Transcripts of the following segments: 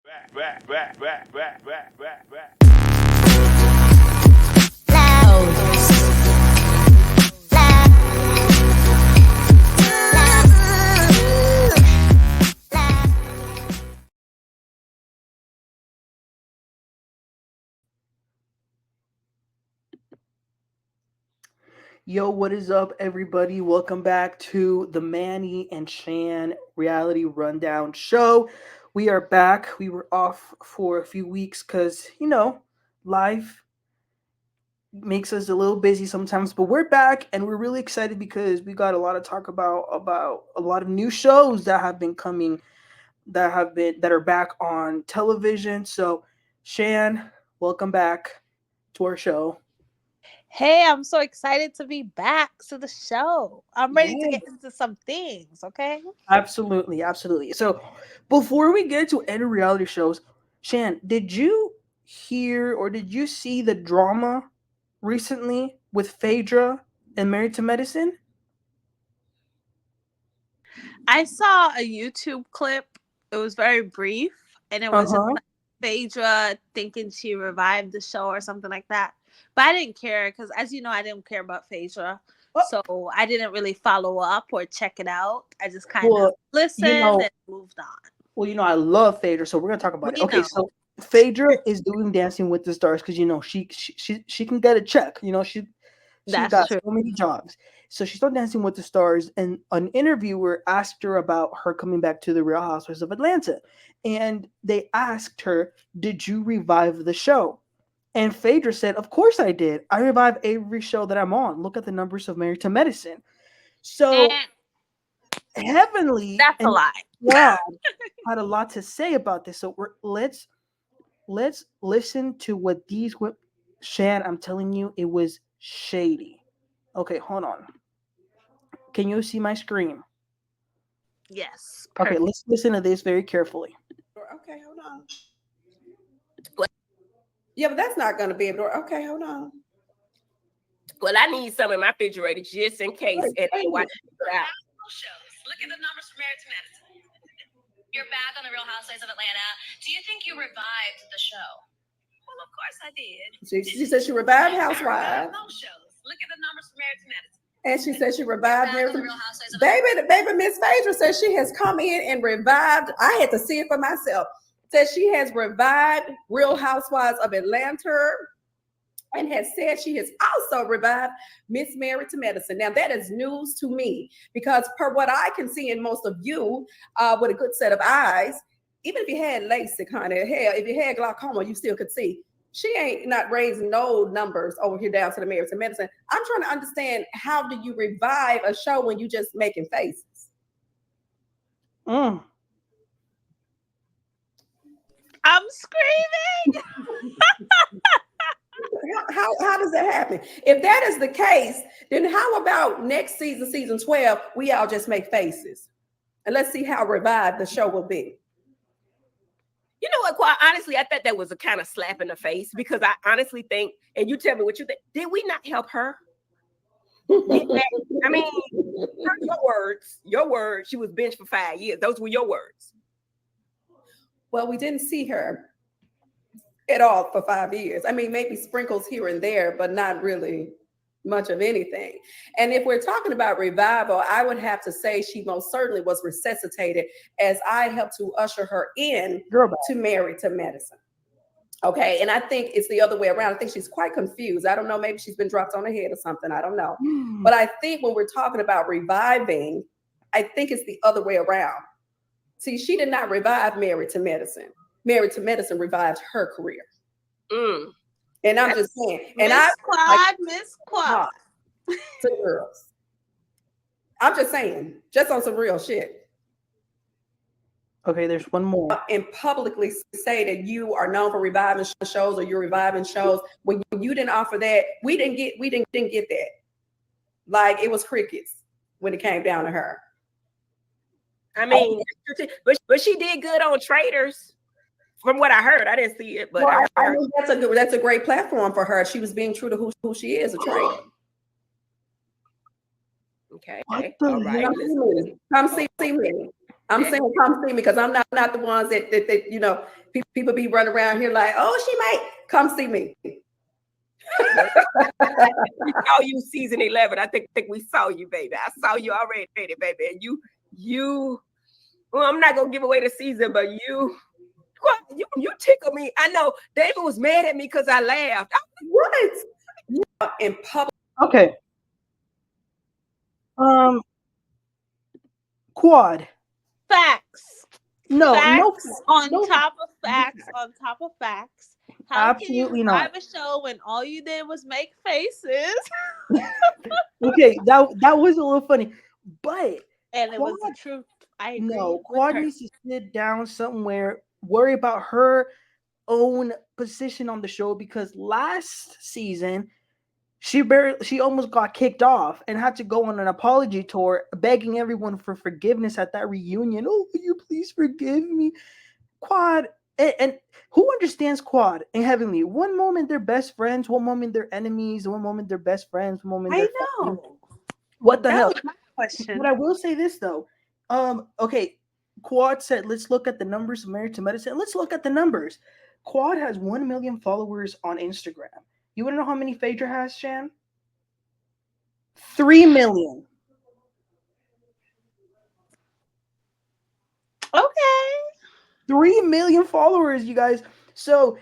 Yo, what is up, everybody? Welcome back to the Manny and Shan reality rundown show. We are back. We were off for a few weeks because, life makes us a little busy sometimes, but we're back and we're really excited because we got a lot to talk about a lot of new shows that have been coming that are back on television. So, Shan, welcome back to our show. Hey, I'm so excited to be back to the show. I'm ready to Yeah. get into some things, okay? Absolutely, absolutely. So, before we get to any reality shows, Shan, did you hear or did you see the drama recently with Phaedra and Married to Medicine? I saw a YouTube clip. It was very brief, and it Uh was just huh. like Phaedra thinking she revived the show or something like that. But I didn't care because, as you know, I didn't care about Phaedra. So I didn't really follow up or check it out. I just kind of Well, you listened know, and moved on. I love Phaedra, so we're gonna talk about it. We Okay, know. so Phaedra is doing Dancing with the Stars because she can get a check. She's That's got true. so many jobs. So she's on Dancing with the Stars, and an interviewer asked her about her coming back to the Real Housewives of Atlanta, and they asked her, "Did you revive the show?" And Phaedra said, "Of course I did. I revive every show that I'm on. Look at the numbers of Married to Medicine." So And Heavenly that's a and lie. Quad had a lot to say about this. So let's listen to what these Shan, I'm telling you, it was shady. Okay, hold on. Can you see my screen? Yes, Okay, perfect. let's listen to this very carefully. Okay, hold on. Yeah, but that's not going to be able to. Okay, hold on. Well, I need some in my refrigerator just in case. And Wait. watch it out. Shows. Look at the numbers for Married to Medicine. You're back on the Real Housewives of Atlanta. Do you think you revived the show? Well, of course I did. She said she revived Housewives. Those shows. Look at the numbers for Married to Medicine. And she said she revived Back on the Married to Real Housewives of Atlanta. Baby, Miss Phaedra says she has come in and revived. I had to see it for myself. Says she has revived Real Housewives of Atlanta and has said she has also revived Miss Married to Medicine. Now, that is news to me because, per what I can see in most of you with a good set of eyes, even if you had LASIK, honey, hell, if you had glaucoma, you still could see. She ain't not raising no numbers over here down to the Married to Medicine. I'm trying to understand, how do you revive a show when you just making faces? Mm. I'm screaming. How does that happen? If that is the case, then how about next season, season 12, we all just make faces? And let's see how revived the show will be. You know what, quite honestly, I thought that was a kind of slap in the face because I honestly think, and you tell me what you think, did we not help her? I mean, your words, she was benched for 5 years. Those were your words. Well, we didn't see her at all for 5 years. I mean, maybe sprinkles here and there, but not really much of anything. And if we're talking about revival, I would have to say she most certainly was resuscitated as I helped to usher her in to Married to Medicine. Okay, and I think it's the other way around. I think she's quite confused. I don't know, maybe she's been dropped on her head or something. I don't know. But I think when we're talking about reviving, I think it's the other way around. See, she did not revive Married to Medicine. Married to Medicine revived her career. And I'm just saying, and Miss Quad. To girls. I'm just saying, just on some real shit. Okay, there's one more. And publicly say that you are known for reviving shows or you're reviving shows. When you didn't offer that, we didn't get that. Like, it was crickets when it came down to her. I mean, but she did good on Traders. From what I heard, I didn't see it, but well, I mean, that's a great platform for her. She was being true to who she is, a trader. Okay. All right. Come see me. I'm saying come see me because I'm not the ones that People be running around here like, oh, she might come see me. We saw you season 11. I think we saw you, baby. I saw you already, baby. And you. Well, I'm not gonna give away the season, but you tickle me. I know David was mad at me because I laughed. What? In public. Okay. Quad. Facts. No, Facts on no, top of facts on top of facts. How can you absolutely revive not. a show when all you did was make faces? Okay, that was a little funny, but And it was the Quad, truth. I agree no, with Quad her. needs to sit down somewhere, worry about her own position on the show because last season she almost got kicked off and had to go on an apology tour begging everyone for forgiveness at that reunion. Oh, will you please forgive me? Quad and who understands Quad and Heavenly? One moment they're best friends, one moment they're enemies, one moment they're best friends, one moment I they're fighting. know. What the That hell? was my question. But I will say this though. Okay, Quad said, let's look at the numbers of Married to Medicine. Let's look at the numbers. Quad has 1 million followers on Instagram. You want to know how many Phaedra has, Shan? 3 million. Okay. 3 million followers, you guys. So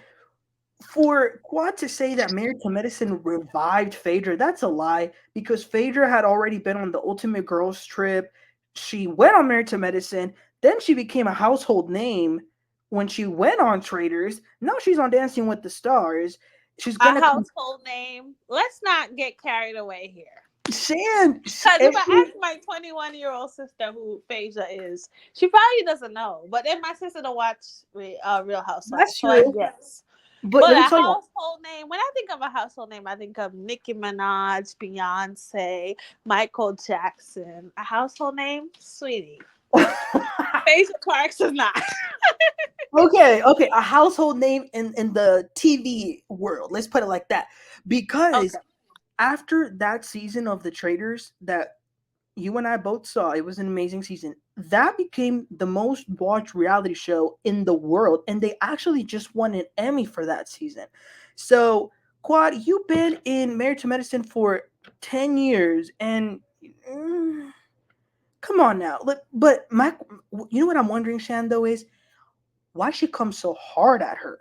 for Quad to say that Married to Medicine revived Phaedra, that's a lie because Phaedra had already been on the Ultimate Girls Trip. She went on Married to Medicine. Then she became a household name when she went on Traders. Now she's on Dancing with the Stars. She's A gonna come. household name. Let's not get carried away here. Shan. Because if I ask my 21-year-old sister who Phaedra is, she probably doesn't know. But then my sister don't watch Real Housewives, That's so I true. guess. But But let a me tell you, household name, when I think of a household name, I think of Nicki Minaj, Beyonce, Michael Jackson. A household name? Sweetie. Phaedra Clarks is not. okay, a household name in the TV world. Let's put it like that. Because Okay. after that season of The Traders that you and I both saw, it was an amazing season. That became the most watched reality show in the world, and they actually just won an Emmy for that season. So, Quad, you've been in Married to Medicine for 10 years, and come on now. Look, but you know what I'm wondering, Shan, though, is why she comes so hard at her?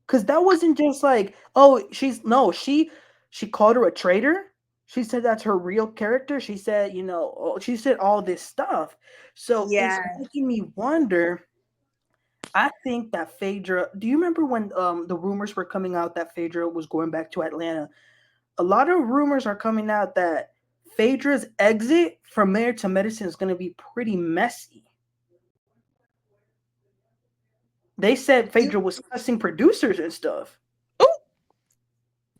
Because that wasn't just like, oh, she called her a traitor. She said that's her real character. She said, she said all this stuff. So it's Yeah. making me wonder. I think that Phaedra, do you remember when the rumors were coming out that Phaedra was going back to Atlanta? A lot of rumors are coming out that Phaedra's exit from Married to Medicine is going to be pretty messy. They said Phaedra was cussing producers and stuff.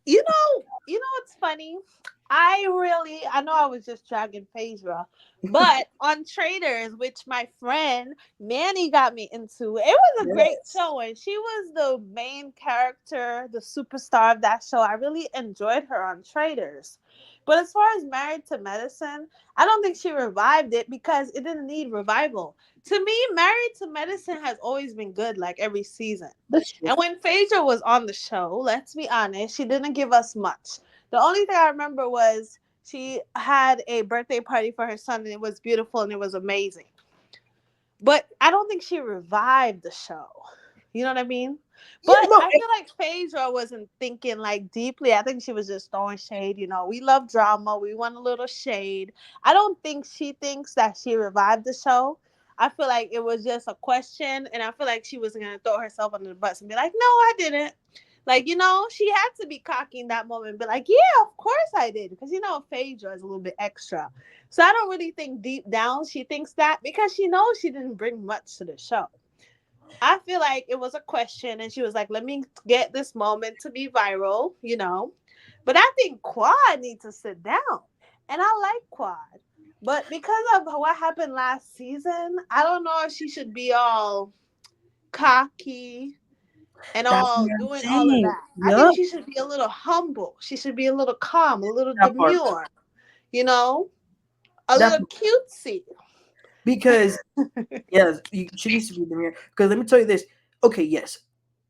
What's funny? I know I was just dragging Phaedra, but on Traders, which my friend Manny got me into, it was a great show, and she was the main character, the superstar of that show. I really enjoyed her on Traders. But as far as Married to Medicine, I don't think she revived it because it didn't need revival. To me, Married to Medicine has always been good, like every season. That's true. And when Phaedra was on the show, let's be honest, she didn't give us much. The only thing I remember was she had a birthday party for her son, and it was beautiful and it was amazing. But I don't think she revived the show. You know what I mean? Yeah, But no, I feel like Phaedra wasn't thinking like deeply. I think she was just throwing shade. We love drama. We want a little shade. I don't think she thinks that she revived the show. I feel like it was just a question, and I feel like she was gonna throw herself under the bus and be like, "No, I didn't." Like, she had to be cocky in that moment and be like, "Yeah, of course I did." Because, Phaedra is a little bit extra. So I don't really think deep down she thinks that because she knows she didn't bring much to the show. I feel like it was a question and she was like, let me get this moment to be viral. But I think Quad needs to sit down. And I like Quad. But because of what happened last season, I don't know if she should be all cocky and that's all what I'm doing all of saying. that. I Yup, think she should be a little humble. She should be a little calm, a little that part. demure, you know, a That little cutesy. Because yes, she needs to be the mirror. Because let me tell you this. Okay, yes,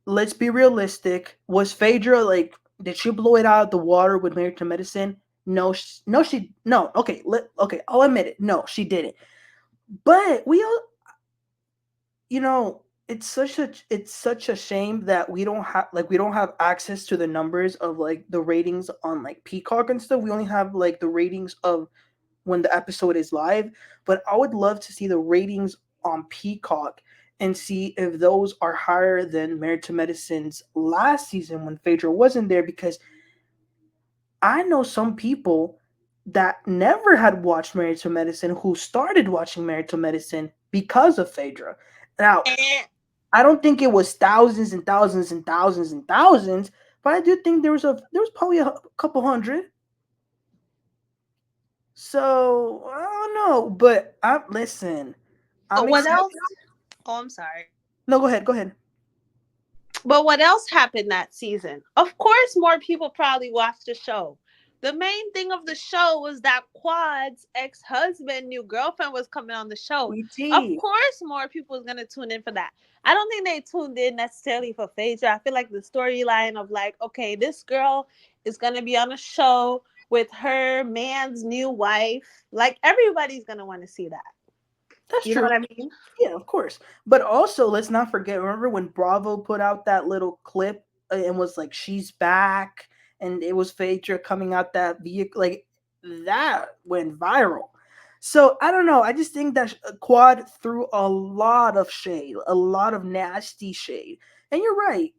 let's be realistic. Was Phaedra like? Did she blow it out of the water with Married to Medicine? No, no, no. Okay, okay, I'll admit it. No, she didn't. But we all, it's such a shame that we don't have access to the numbers of like the ratings on like Peacock and stuff. We only have like the ratings of when the episode is live. But I would love to see the ratings on Peacock and see if those are higher than Married to Medicine's last season when Phaedra wasn't there, because I know some people that never had watched Married to Medicine who started watching Married to Medicine because of Phaedra. Now, I don't think it was thousands and thousands and thousands and thousands, but I do think there was probably a couple hundred. So I don't know, but I listen. I'm What excited. else? Oh, I'm sorry. No, go ahead. Go ahead. But what else happened that season? Of course, more people probably watched the show. The main thing of the show was that Quad's ex-husband, new girlfriend, was coming on the show. Of QT. course, more people was gonna tune in for that. I don't think they tuned in necessarily for Phaedra. I feel like the storyline of like, okay, this girl is gonna be on a show with her man's new wife. Like everybody's gonna want to see that. That's You know true. what I mean? Yeah, of course. But also, let's not forget. Remember when Bravo put out that little clip and was like, "She's back," and it was Phaedra coming out that vehicle. Like that went viral. So I don't know. I just think that Quad threw a lot of shade, a lot of nasty shade. And you're right.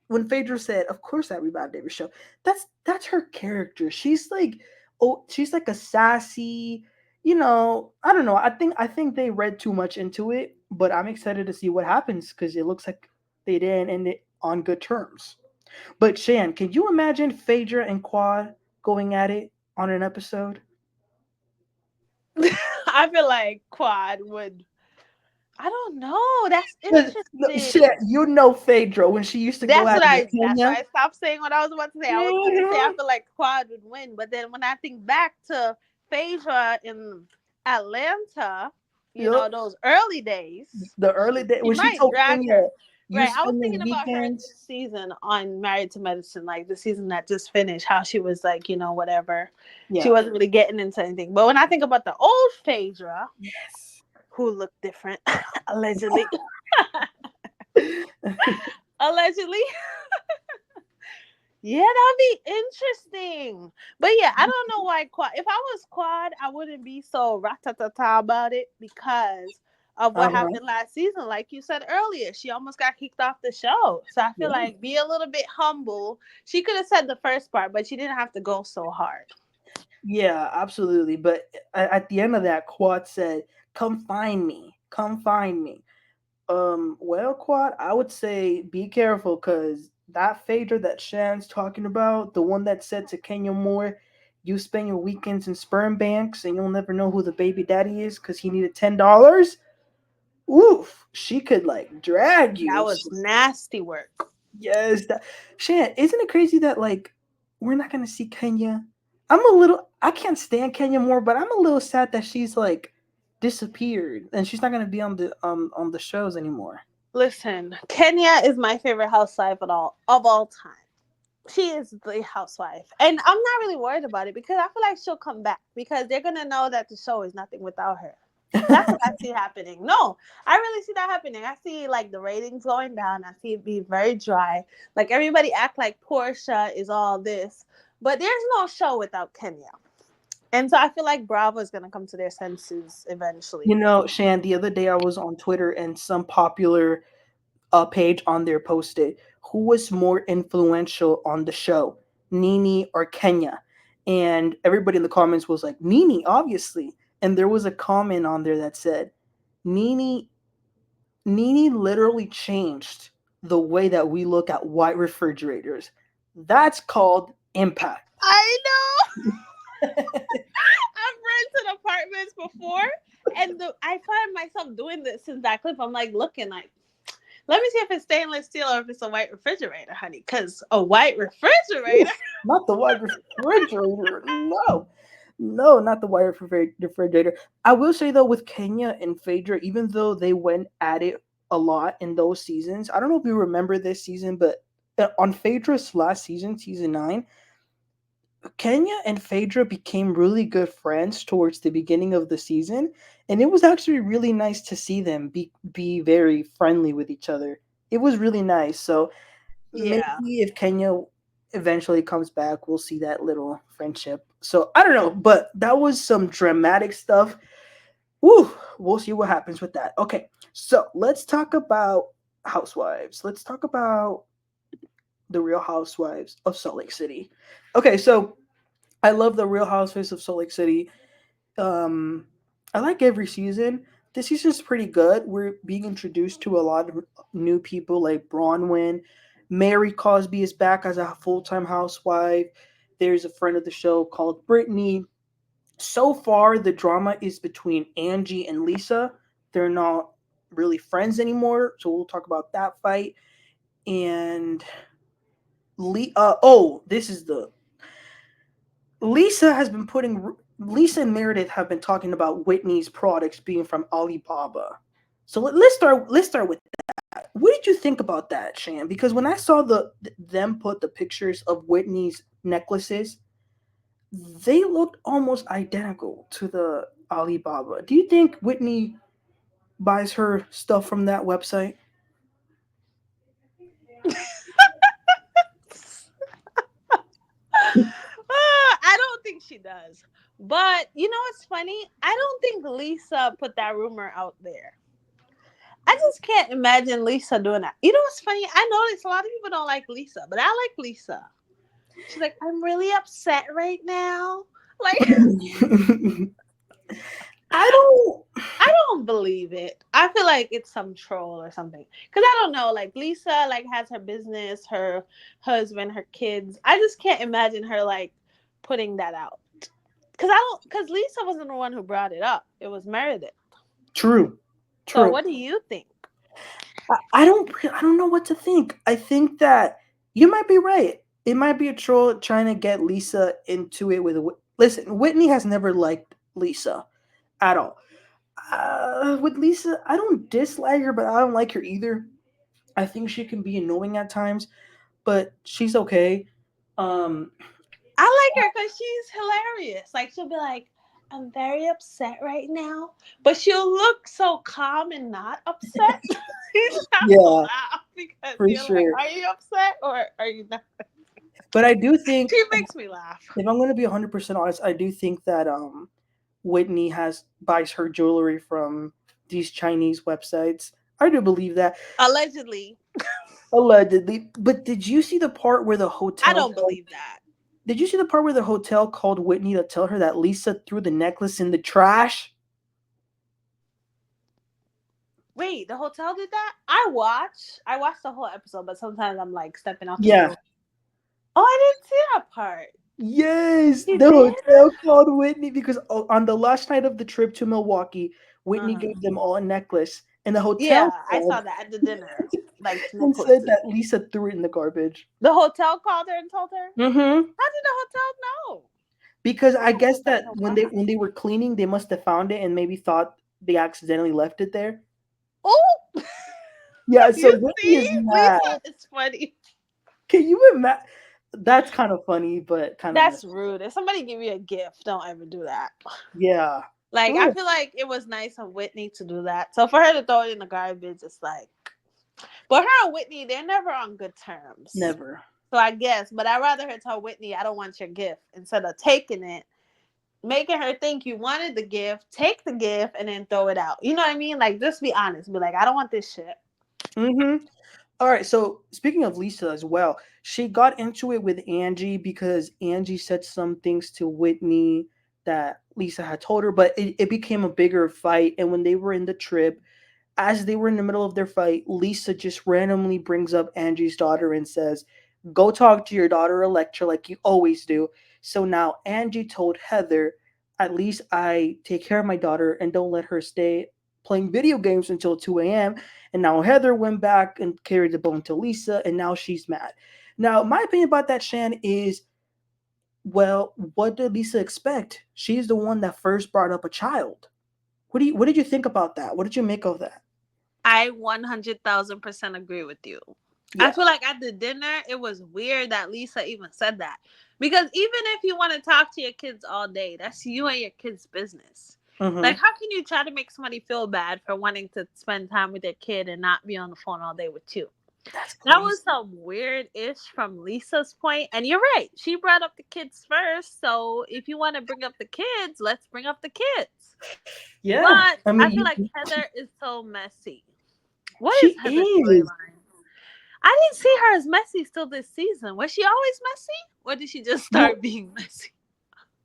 When Phaedra said, "Of course, I revived every show." That's her character. She's like a sassy, I don't know. I think they read too much into it, but I'm excited to see what happens because it looks like they didn't end it on good terms. But Shan, can you imagine Phaedra and Quad going at it on an episode? I feel like Quad would. I don't know. That's 'Cause, no, Shan, interesting. Phaedra when she used to go That's at what it with I. That's Kenya. why I stopped saying what I was about to say. I was gonna say I Mhm. feel like Quad would win, but then when I think back to Phaedra in Atlanta, Yep. those early days, The early day she when she might told drag her. Kenya, "You Right. I was spend the thinking about her weekends." this season on Married to Medicine, like the season that just finished, how she was like, whatever. She Yeah. wasn't really getting into anything. But when I think about the old Phaedra, Yes. who looked different, allegedly, allegedly, yeah, that'd be interesting. But yeah, I don't know why Quad. If I was Quad, I wouldn't be so ratatata about it because of what Uh-huh. happened last season. Like you said earlier, she almost got kicked off the show. So I feel Yeah. like be a little bit humble. She could have said the first part, but she didn't have to go so hard. Yeah, absolutely. But at the end of that, Quad said, "Come find me. Come find me." Well, Quad, I would say be careful because that Phaedra that Shan's talking about, the one that said to Kenya Moore, "You spend your weekends in sperm banks and you'll never know who the baby daddy is because he needed $10." Oof, she could like drag That you. was nasty work. Yes, Shan, isn't it crazy that like we're not gonna see Kenya? I can't stand Kenya more, but I'm a little sad that she's like disappeared and she's not gonna be on the shows anymore. Listen, Kenya is my favorite housewife of all time. She is the housewife. And I'm not really worried about it because I feel like she'll come back because they're gonna know that the show is nothing without her. That's what I see happening. No, I really see that happening. I see like the ratings going down. I see it be very dry. Like everybody act like Portia is all this, but there's no show without Kenya. And so I feel like Bravo is gonna come to their senses eventually. Shan, the other day I was on Twitter and some popular page on there posted who was more influential on the show, Nene or Kenya, and everybody in the comments was like Nene, obviously. And there was a comment on there that said Nene Nene literally changed the way that we look at white refrigerators. That's called impact. I know. I've rented apartments before, and I find myself doing this since that clip. I'm like looking like, let me see if it's stainless steel or if it's a white refrigerator, honey. Because a white refrigerator. Not the white refrigerator. No. No, not the wire refrigerator. I will say though, with Kenya and Phaedra, even though they went at it a lot in those seasons, I don't know if you remember this season, but on Phaedra's last season, season 9, Kenya and Phaedra became really good friends towards the beginning of the season, and it was actually really nice to see them be very friendly with each other. It was really nice. So Yeah. maybe if Kenya eventually comes back, we'll see that little friendship. So I don't know, but that was some dramatic stuff. Woo! We'll see what happens with that. Okay, so let's talk about Housewives. Let's talk about the Real Housewives of Salt Lake City. Okay, so I love the Real Housewives of Salt Lake City. Um, I like every season. This season's pretty good. We're being introduced to a lot of new people like Bronwyn. Mary Cosby is back as a full time housewife. There's a friend of the show called Brittany. So far, the drama is between Angie and Lisa. They're not really friends anymore, so we'll talk about that fight. And this is the Lisa has been putting Lisa and Meredith have been talking about Whitney's products being from Alibaba. So let's start with that. What did you think about that, Shan? Because when I saw them put the pictures of Whitney's necklaces, they looked almost identical to the Alibaba. Do you think Whitney buys her stuff from that website? I don't think she does. But you know what's funny? I don't think Lisa put that rumor out there. I just can't imagine Lisa doing that. You know what's funny? I noticed a lot of people don't like Lisa, but I like Lisa. She's like, I'm really upset right now. Like, I don't. I don't believe it. I feel like it's some troll or something. Cause I don't know. Like Lisa, like has her business, her husband, her kids. I just can't imagine her like putting that out. Cause I don't. Cause Lisa wasn't the one who brought it up. It was Meredith. True, So true. what do you think? I don't know what to think. I think that you might be right. It might be a troll trying to get Lisa into it with. Listen, Whitney has never liked Lisa at all. With Lisa, I don't dislike her, but I don't like her either. I think she can be annoying at times, but she's okay. Um, I like her because she's hilarious. Like she'll be like, "I'm very upset right now," but she'll look so calm and not upset. You just have to yeah, laugh because for you're like, sure. "Are you upset or are you not?" But I do think, She makes me laugh. if I'm going to be 100% honest, I do think that Whitney has buys her jewelry from these Chinese websites. I do believe that. Allegedly, Allegedly. But did you see the part where the I hotel don't called, believe that. did you see the part where the hotel called Whitney to tell her that Lisa threw the necklace in the trash? Wait, the hotel did that? I watched the whole episode, but sometimes I'm like stepping out the Yeah. room. Oh, I didn't see that part. Yes, He the did? hotel called Whitney because on the last night of the trip to Milwaukee, Whitney Uh-huh. gave them all a necklace, and the hotel Yeah, I called saw that at the dinner. Like and said necklaces. that Lisa threw it in the garbage. The hotel called her and told her? How Mm-hmm. did the hotel know? Because They I don't guess put that that in the when they were cleaning, they must have found it and maybe thought they accidentally left it there. Oh, Yeah, so you Whitney see? is mad. Lisa is funny. Can you imagine? That's kind of funny, but kind of That's messed. rude. If somebody give you a gift, don't ever do that. Yeah. Like, I Ooh, feel like it was nice of Whitney to do that. So for her to throw it in the garbage, it's like, but her and Whitney, they're never on good terms. never. So I guess, but I'd rather her tell Whitney, I don't want your gift, instead of taking it, making her think you wanted the gift, take the gift, and then throw it out. You know what I mean? Like, just be honest. Be like, I don't want this shit. Mm-hmm. All right. So speaking of Lisa as well, she got into it with Angie because Angie said some things to Whitney that Lisa had told her, but it became a bigger fight. And when they were in the trip, as they were in the middle of their fight, Lisa just randomly brings up Angie's daughter and says, "Go talk to your daughter, Electra, like you always do." So now Angie told Heather, "At least I take care of my daughter and don't let her stay playing video games until 2 a.m." And now Heather went back and carried the bone to Lisa, and now she's mad. Now, my opinion about that, Shan, is Well, what did Lisa expect? She's the one that first brought up a child. What did you think about that? What did you make of that? I 100,000% agree with you. I Yeah. feel like at the dinner, it was weird that Lisa even said that. Because even if you want to talk to your kids all day, that's you and your kids' business. Like, Mm-hmm. how can you try to make somebody feel bad for wanting to spend time with their kid and not be on the phone all day with you? That's That was crazy. some weird ish from Lisa's point. And you're right. She brought up the kids first. So if you want to bring up the kids, let's bring up the kids. Yeah. But I I mean, feel like Heather is so messy. What is she Heather's is. storyline? I didn't see her as messy still this season. Was she always messy? Or did she just Well, start being messy?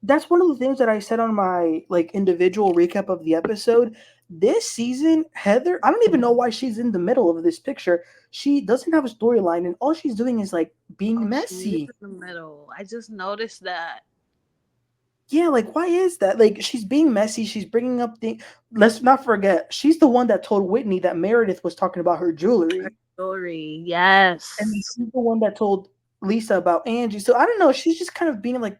that's one of the things that I said on my like individual recap of the episode. This season, Heather, I don't even know why she's in the middle of this picture. She doesn't have a storyline, and all she's doing is like being Oh, she is messy. in the middle. I just noticed that. Yeah, like why is that? Like she's being messy. She's bringing up the. Let's not forget, she's the one that told Whitney that Meredith was talking about her Her jewelry, story. and then Yes. she's the one that told Lisa about Angie. So I don't know. She's just kind of being like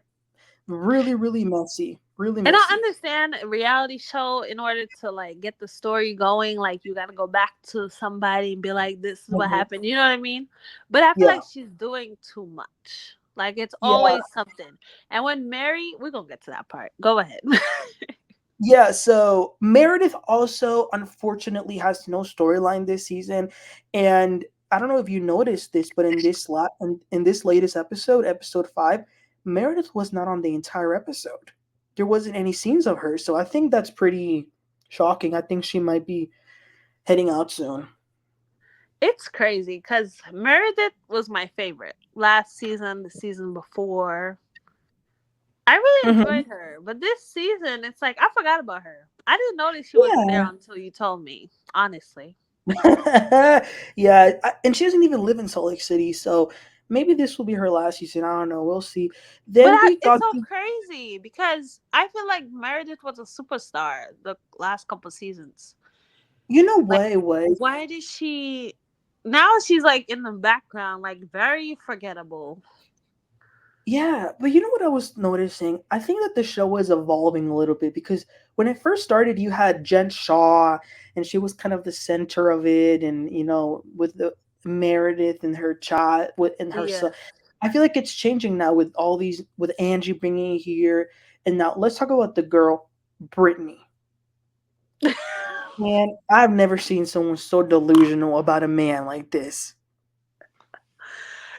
really, really messy, really And I messy. understand a reality show in order to like get the story going, like you gotta go back to somebody and be like, this is what Mhm. happened. You know what I mean? But I feel Yeah, like she's doing too much. Like it's yeah. always something. And when Mary, we're gonna get to that part. Go ahead. Yeah, so Meredith also unfortunately has no storyline this season, and I don't know if you noticed this, but in this latest episode, episode 5, Meredith was not on the entire episode. There wasn't any scenes of her, so I think that's pretty shocking. I think she might be heading out soon. It's crazy because Meredith was my favorite last season, the season before. I really Hmm. enjoyed her, but this season, it's like I forgot about her. I didn't notice she wasn't there Yeah. until you told me, honestly. Yeah, and she doesn't even live in Salt Lake City, so maybe this will be her last season. I don't know. We'll see. But Then we it's got so to, crazy because I feel like Meredith was a superstar the last couple seasons. you know Like, what it was. why did she? Now she's like in the background, like very forgettable. Yeah, but you know what I was noticing? I think that the show was evolving a little bit because when it first started, you had Jen Shaw, and she was kind of the center of it, and with the Meredith and her child, with and her Yeah. son. I feel like it's changing now with all these, with Angie bringing it here, and now let's talk about the girl, Brittany. Man, I've never seen someone so delusional about a man like this.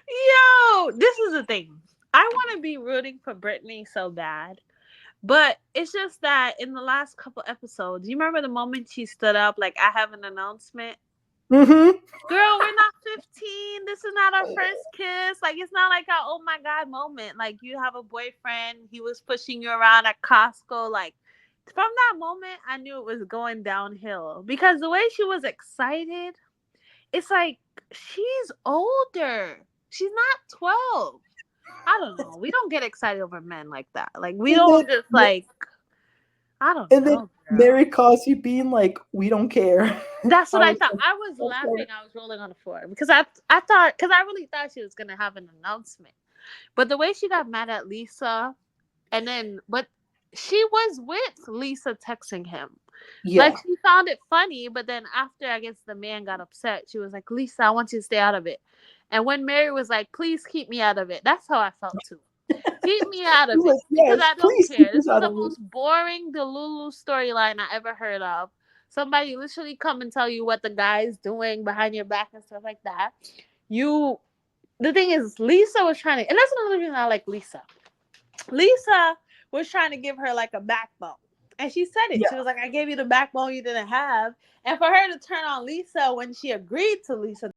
Yo, this is the thing. I want to be rooting for Brittany so bad. But it's just that in the last couple episodes, you remember the moment she stood up, like, I have an announcement? Mm-hmm. Girl, we're not 15. This is not our first kiss. Like, it's not like a, oh my God moment. Like, you have a boyfriend. He was pushing you around at Costco. Like, from that moment, I knew it was going downhill because the way she was excited, it's like she's older. She's not 12. I don't know. We don't get excited over men like that. Like, we And don't then just like, I don't And then know, Mary girl. Cosby being like, "We don't care." That's I what I was thought. like, I was "Okay." laughing. I was rolling on the floor because I thought because I really thought she was gonna have an announcement, but the way she got mad at Lisa, and then but she was with Lisa texting him. Like Yeah. she found it funny, but then after I guess the man got upset, she was like, "Lisa, I want you to stay out of it." And when Mary was like, "Please keep me out of it," that's how I felt too. Keep me out He's of it like, because "Yes, I don't please keep care. This us is out the of it." most boring Delulu storyline I ever heard of. Somebody literally come and tell you what the guy is doing behind your back and stuff like that. You, the thing is, Lisa was trying to, and that's another reason I like Lisa. Lisa was trying to give her like a backbone. And she said it. Yeah. She was like, I gave you the backbone you didn't have. And for her to turn on Lisa when she agreed to Lisa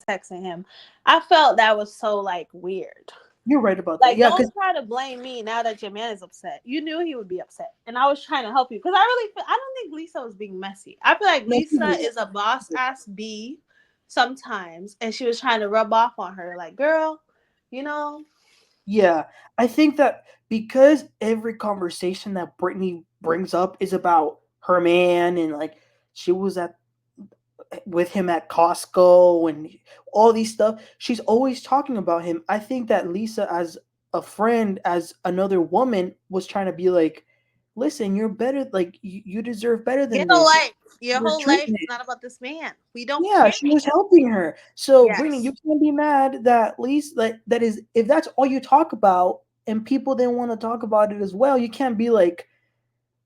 texting him, I felt that was so like weird. You're right about that. Like, Yeah, because don't try to blame me now that your man is upset. You knew he would be upset, and I was trying to help you because I really, I don't think Lisa was being messy. I feel like no, he Lisa was. is a boss ass bee sometimes, and she was trying to rub off on her, like, girl, you know, Yeah, I think that because every conversation that Brittany brings up is about her man, and like she was at with him at Costco and all these stuff, she's always talking about him. I think that Lisa, as a friend as another woman was trying to be like, listen, you're better, like you deserve better Your than whole this. life, your Your whole life treatment. is not about this man. We don't Yeah, care. she was helping her. So Brittany, you Yes. can't be mad that at least that is if that's all you talk about and people didn't want to talk about it as well, you can't be like,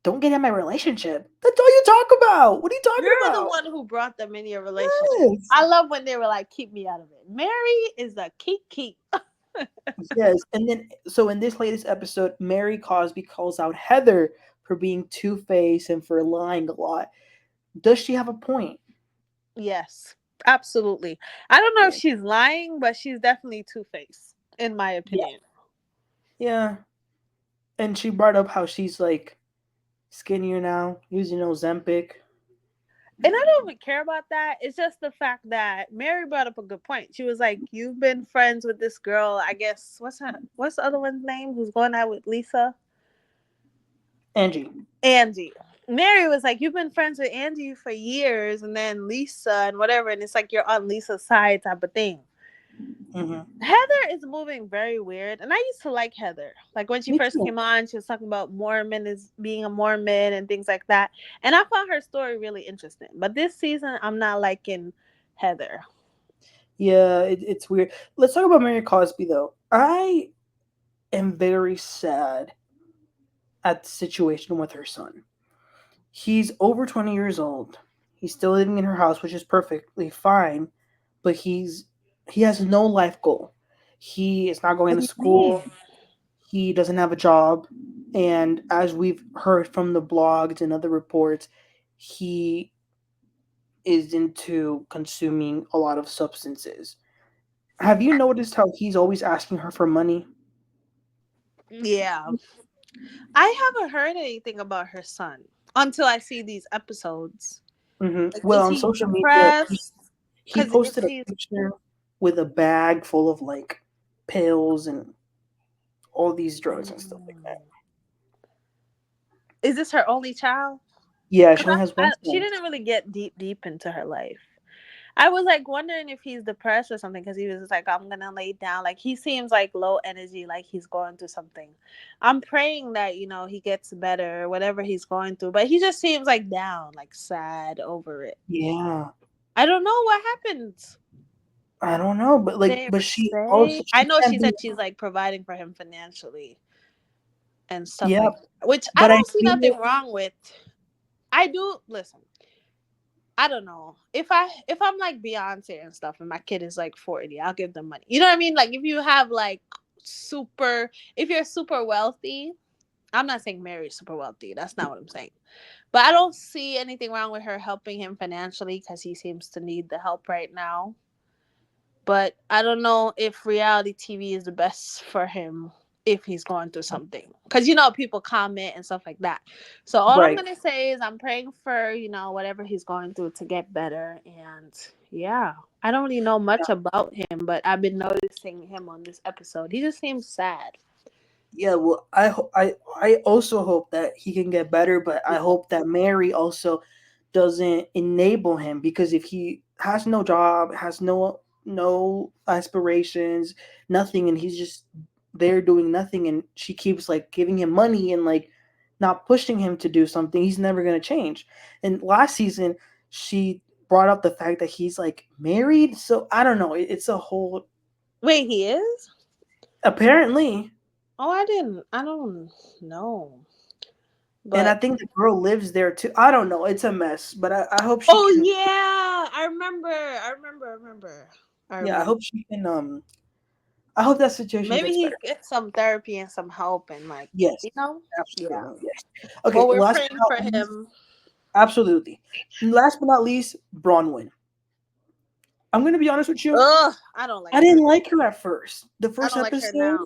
don't get in my relationship. That's all you talk about. What are you You're talking the about? one who brought them in your relationship. Yes. I love when they were like, keep me out of it. Mary is the keep. Yes. And then so in this latest episode, Mary Cosby calls out Heather for being two-faced and for lying a lot. Does she have a point? Yes, absolutely. I don't know if Yeah. she's lying, but she's definitely two-faced, in my Yeah. opinion. Yeah. And she brought up how she's like skinnier now, using Ozempic. And I don't even care about that. It's just the fact that Mary brought up a good point. She was like, "You've been friends with this girl. I guess what's the other one's name? Who's going out with Lisa? Angie. Angie." Mary was like, "You've been friends with Angie for years, and then Lisa and whatever, and it's like you're on Lisa's side type of thing." Hmm. Heather is moving very weird, and I used to like Heather. Like when she Me first too. came on, she was talking about Mormon as being a Mormon and things like that, and I found her story really interesting. But this season, I'm not liking Heather. Yeah, it's weird. Let's talk about Mary Cosby though. I am very sad at the situation with her son. He's over 20 years old. He's still living in her house, which is perfectly fine, but he has no life goal. He is not going What to do you mean? school. He doesn't have a job, and as we've heard from the blogs and other reports, he is into consuming a lot of substances. Have you noticed how he's always asking her for money? Yeah, I haven't heard anything about her son until I see these episodes. Like, Well, is on he social media, depressed? he Because if posted a he's picture with a bag full of like pills and all these drugs and stuff like that. Mm. Is this her only child? Yeah, she Because only has one she son. didn't really get deep into her life. I was like wondering if he's depressed or something because he was just like, I'm gonna lay down. Like he seems like low energy, like he's going through something. I'm praying that, he gets better, whatever he's going through. But he just seems like down, like sad over it. Yeah, I don't know what happened. I don't know, but like, They but ever she say? also I she know can't she be. said she's like providing for him financially and stuff Yeah, like that, which I but I don't see feel nothing wrong with. I do listen. I don't know. If I'm like Beyonce and stuff and my kid is like 40, I'll give them money. You know what I mean? Like if you have like super if you're super wealthy, I'm not saying Mary's super wealthy. That's not what I'm saying. But I don't see anything wrong with her helping him financially because he seems to need the help right now. But I don't know if reality TV is the best for him if he's going through something. Because, people comment and stuff like that. So all I'm right. going to say is I'm praying for, whatever he's going through to get better. And yeah, I don't really know much about him, but I've been noticing him on this episode. He just seems sad. Yeah, well, I also hope that he can get better, but I Yeah. hope that Mary also doesn't enable him because if he has no job, has no aspirations, nothing, and he's just there doing nothing, and she keeps like giving him money and like not pushing him to do something, he's never gonna change. And last season, she brought up the fact that he's like married, so I don't know. It's a whole Wait, he is? apparently. Oh, I don't know. And I But think the girl lives there too. I don't know. It's a mess, but I hope she oh can. yeah, I remember. I Yeah, I remember. hope she can. I hope that situation Maybe gets he better. gets some therapy and some help and like, Yes, yeah. absolutely. Yes. Okay. Well, we're Last but praying not for least, him. absolutely. Last but not least, Bronwyn. I'm gonna be honest with you. Ugh, I don't like I her. didn't like her at first. The I first don't like her episode. now.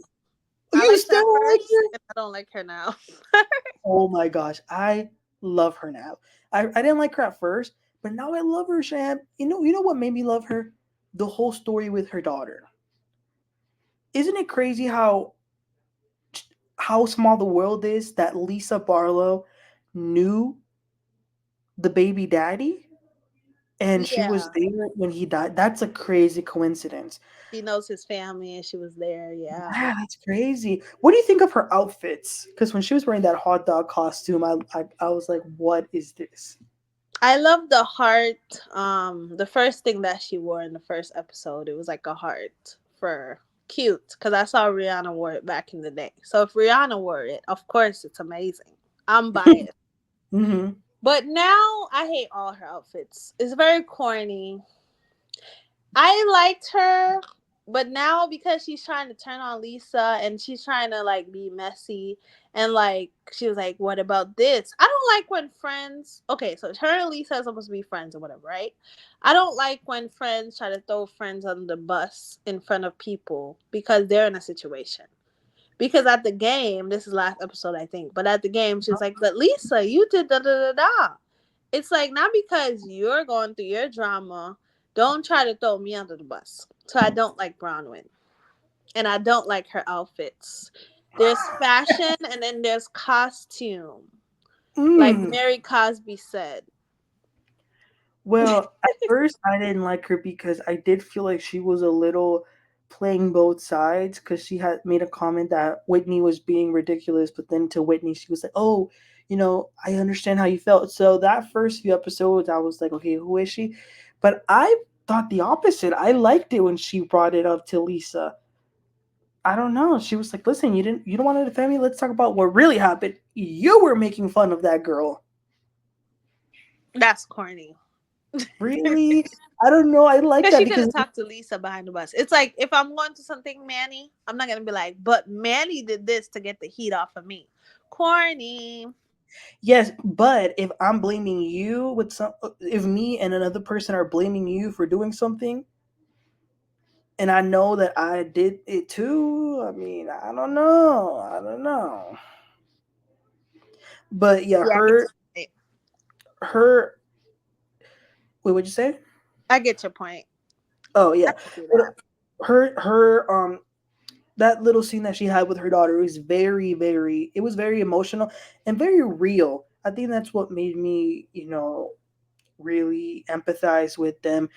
I You liked her still at don't like first, her? and I don't like her now. Oh my gosh, I love her now. I didn't like her at first, but now I love her, Sham. You know what made me love her? The whole story with her daughter. Isn't it crazy how small the world is that Lisa Barlow knew the baby daddy? and she was Yeah. there when he died. That's a crazy coincidence. She knows his family and she was there. Yeah. Yeah, that's crazy. What do you think of her outfits? Because when she was wearing that hot dog costume, I was like, what is this? I love the heart. The first thing that she wore in the first episode, it was like a heart for cute. Because I saw Rihanna wore it back in the day. So if Rihanna wore it, of course it's amazing. I'm biased. Hmm. But now I hate all her outfits. It's very corny. I liked her, but now because she's trying to turn on Lisa and she's trying to like be messy and like she was like, "What about this?" I don't like when friends. Okay, so her and Lisa are supposed to be friends or whatever, right? I don't like when friends try to throw friends on the bus in front of people because they're in a situation. Because at the game, this is last episode, I think, but at the game, she was like, "But Lisa, you did da da da da." It's like not because you're going through your drama, don't try to throw me under the bus. So I don't like Bronwyn. And I don't like her outfits. There's fashion and then there's costume. Like Mm. Mary Cosby said. Well, at first I didn't like her because I did feel like she was a little playing both sides because she had made a comment that Whitney was being ridiculous, but then to Whitney she was like, "Oh, I understand how you felt." So that first few episodes, I was like, "Okay, who is she?" But I thought the opposite. I liked it when she brought it up to Lisa. I don't know. She was like, "Listen, you don't want to defend me. Let's talk about what really happened. You were making fun of that girl." That's corny. Really? I don't know. I like Because that she could because have talked to Lisa behind the bus. It's like if I'm going to something Manny, I'm not gonna be like, but Manny did this to get the heat off of me. Corny. yes, but if I'm blaming you with some, if me and another person are blaming you for doing something, and I know that I did it too, I mean, I don't know. I don't know. But yeah, Yeah, I get her, wait, what'd you say? I get your point. Oh, I yeah. can see But that. that little scene that she had with her daughter was it was very emotional and very real. I think that's what made me, really empathize with them.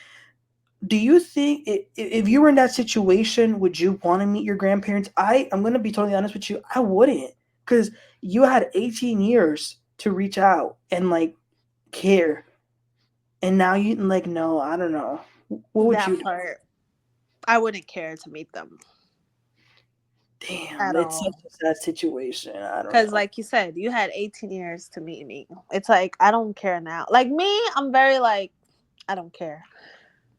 Do you think if you were in that situation, would you want to meet your grandparents? I'm going to be totally honest with you. I wouldn't, because you had 18 years to reach out and like care, and now you like no, I don't know. What would That you do? part. I wouldn't care to meet them Damn, at it's such all. a sad situation. I don't Because, know. like you said, you had 18 years to meet me. It's like, I don't care now. Like me, I'm very like, I don't care.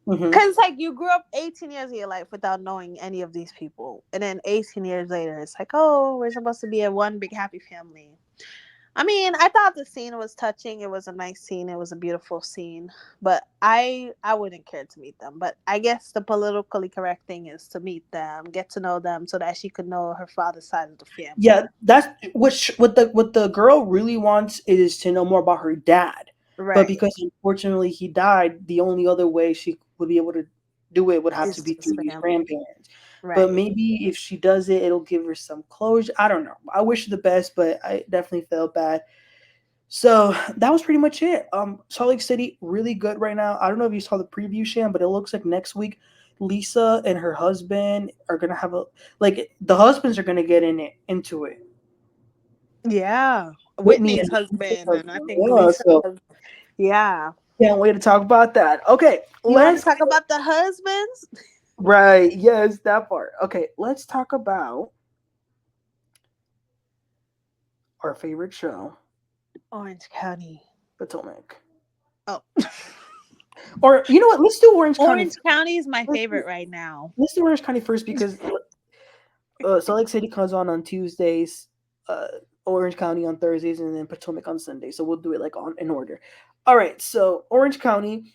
Hmm. Because it's like you grew up 18 years of your life without knowing any of these people. And then 18 years later, it's like, oh, we're supposed to be a one big happy family. I mean, I thought the scene was touching. It was a nice scene. It was a beautiful scene. But I wouldn't care to meet them. But I guess the politically correct thing is to meet them, get to know them, so that she could know her father's side of the family. Yeah, that's what the girl really wants is to know more about her dad. But Right. because unfortunately he died, the only other way she would be able to do it would have to It's be just through for these him. grandparents. But Right. maybe if she does it, it'll give her some closure. I don't know. I wish her the best, but I definitely felt bad. So that was pretty much it. Salt Lake City really good right now. I don't know if you saw the preview, Shan, but it looks like next week Lisa and her husband are gonna have a like the husbands are gonna get into it. Yeah. Whitney Whitney's and Lisa's husband, and I husband. think Yeah, Lisa. so Yeah. can't wait to talk about that. Okay, You want to let's talk about the husbands? right. Yes, that part. Okay, let's talk about our favorite show, Orange County. Potomac. Oh, Or you know what? Let's do Orange County. Orange County is my Let's do, favorite right now. let's do Orange County first because Salt Lake City comes on Tuesdays, uh, Orange County on Thursdays, and then Potomac on Sundays. So we'll do it like on in order. All right. So Orange County,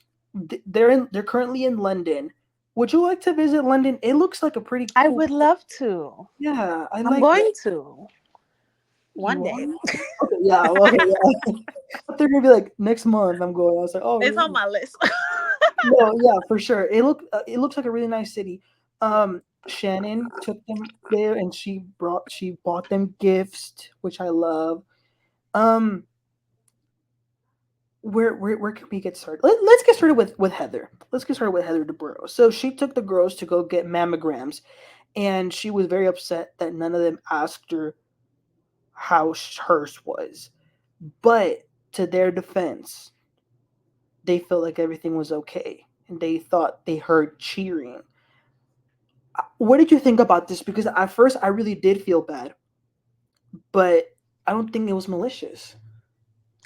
they're currently in London. Would you like to visit London? It looks like a pretty I cool. would love to. Yeah, I I'm like going to one you day. are. Okay, yeah, okay, yeah. But they're gonna be like next month. I'm going. I was like, oh, It's on really? my list. No, yeah, for sure. It looks like a really nice city. Shannon took them there, and she bought them gifts, which I love. Um, where can we get started? Let's get started with Heather. Let's get started with Heather DeBurrow. So she took the girls to go get mammograms, and she was very upset that none of them asked her how hers was. But to their defense, they felt like everything was okay, and they thought they heard cheering. What did you think about this? Because at first I really did feel bad, but I don't think it was malicious.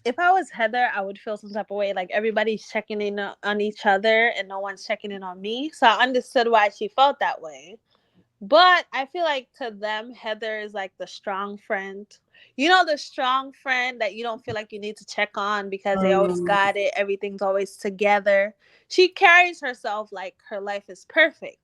If I was Heather, I would feel some type of way. Like everybody's checking in on each other and no one's checking in on me. So I understood why she felt that way. But I feel like to them, Heather is like the strong friend. You know, the strong friend that you don't feel like you need to check on because they always Mm, got it. Everything's always together. She carries herself like her life is perfect.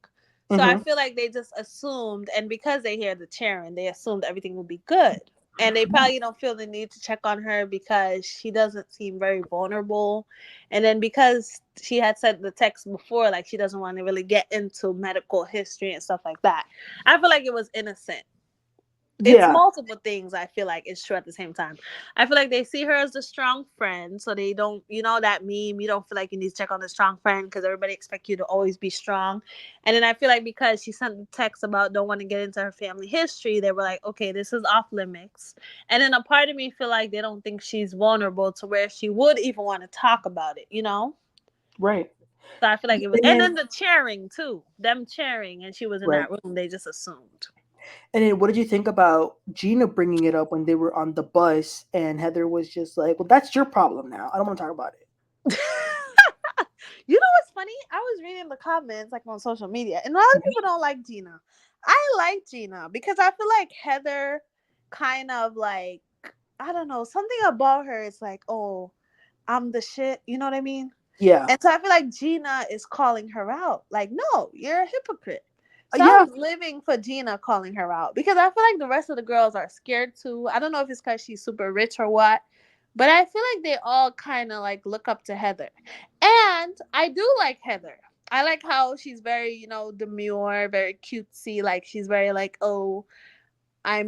So I mm-hmm. feel like they just assumed, and because they hear the cheering, they assumed everything will be good. And they probably don't feel the need to check on her because she doesn't seem very vulnerable. And then because she had said the text before, like she doesn't want to really get into medical history and stuff like that. I feel like it was innocent. It's Yeah, multiple things. I feel like it's true at the same time. I feel like they see her as the strong friend, so they don't, you know, that meme. You don't feel like you need to check on the strong friend because everybody expects you to always be strong. And then I feel like because she sent the text about don't want to get into her family history, they were like, okay, this is off limits. And then a part of me feel like they don't think she's vulnerable to where she would even want to talk about it. You know. right. So I feel like it was, And and then then the cheering too, them cheering, and she was in right. that room. They just assumed. And then what did you think about Gina bringing it up when they were on the bus and Heather was just like, "Well, that's your problem now. I don't want to talk about it." You know what's funny? I was reading the comments like on social media, and a lot of people don't like Gina. I like Gina because I feel like Heather kind of like, I don't know, something about her is like, oh, I'm the shit. You know what I mean? Yeah. And so I feel like Gina is calling her out. Like, no, you're a hypocrite. So I Yeah. was living for Gina calling her out because I feel like the rest of the girls are scared too. I don't know if it's because she's super rich or what, but I feel like they all kind of like look up to Heather. And I do like Heather. I like how she's very, you know, demure, very cutesy. Like, she's very like, oh, I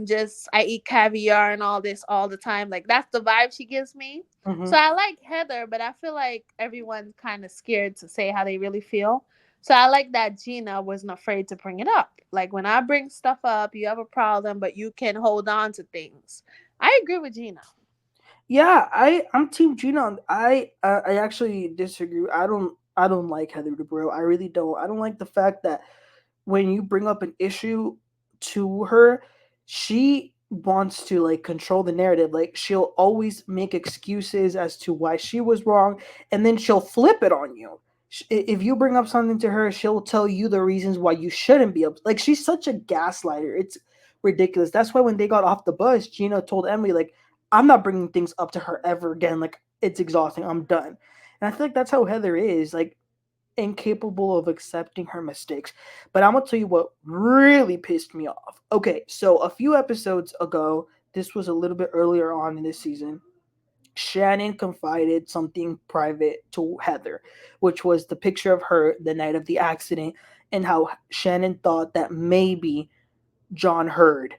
eat caviar and all this all the time. Like, that's the vibe she gives me. Hmm. So I like Heather, but I feel like everyone's kind of scared to say how they really feel. So I like that Gina wasn't afraid to bring it up. Like, when I bring stuff up, you have a problem, but you can hold on to things. I agree with Gina. Yeah, I'm Team Gina. I actually disagree. I don't like Heather DeBro. I really don't. I don't like the fact that when you bring up an issue to her, she wants to like control the narrative. Like she'll always make excuses as to why she was wrong, and then she'll flip it on you. If you bring up something to her, she'll tell you the reasons why you shouldn't be up. Like she's such a gaslighter. It's ridiculous. That's why when they got off the bus, Gina told Emily like, "I'm not bringing things up to her ever again. Like it's exhausting. I'm done." And I feel like that's how Heather is. Like incapable of accepting her mistakes. But I'm gonna tell you what really pissed me off. Okay, so a few episodes ago, this was a little bit earlier on in this season. Shannon confided something private to Heather, which was the picture of her the night of the accident and how Shannon thought that maybe John heard.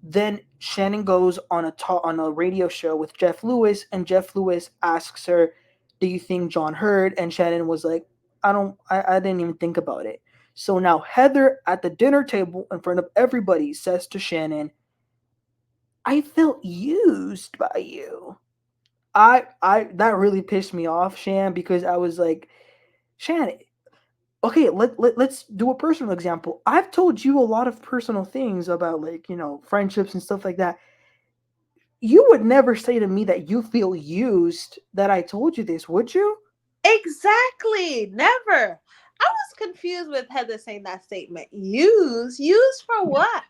Then Shannon goes on on a radio show with Jeff Lewis, and Jeff Lewis asks her, "Do you think John heard?" And Shannon was like, "I don't. I didn't even think about it." So now Heather at the dinner table in front of everybody says to Shannon, "I felt used by you." I that really pissed me off, Shan, because I was like, Shannon, okay, let's do a personal example. I've told you a lot of personal things about like, friendships and stuff like that. You would never say to me that you feel used that I told you this, would you? Exactly. Never. I was confused with Heather saying that statement. Use for what?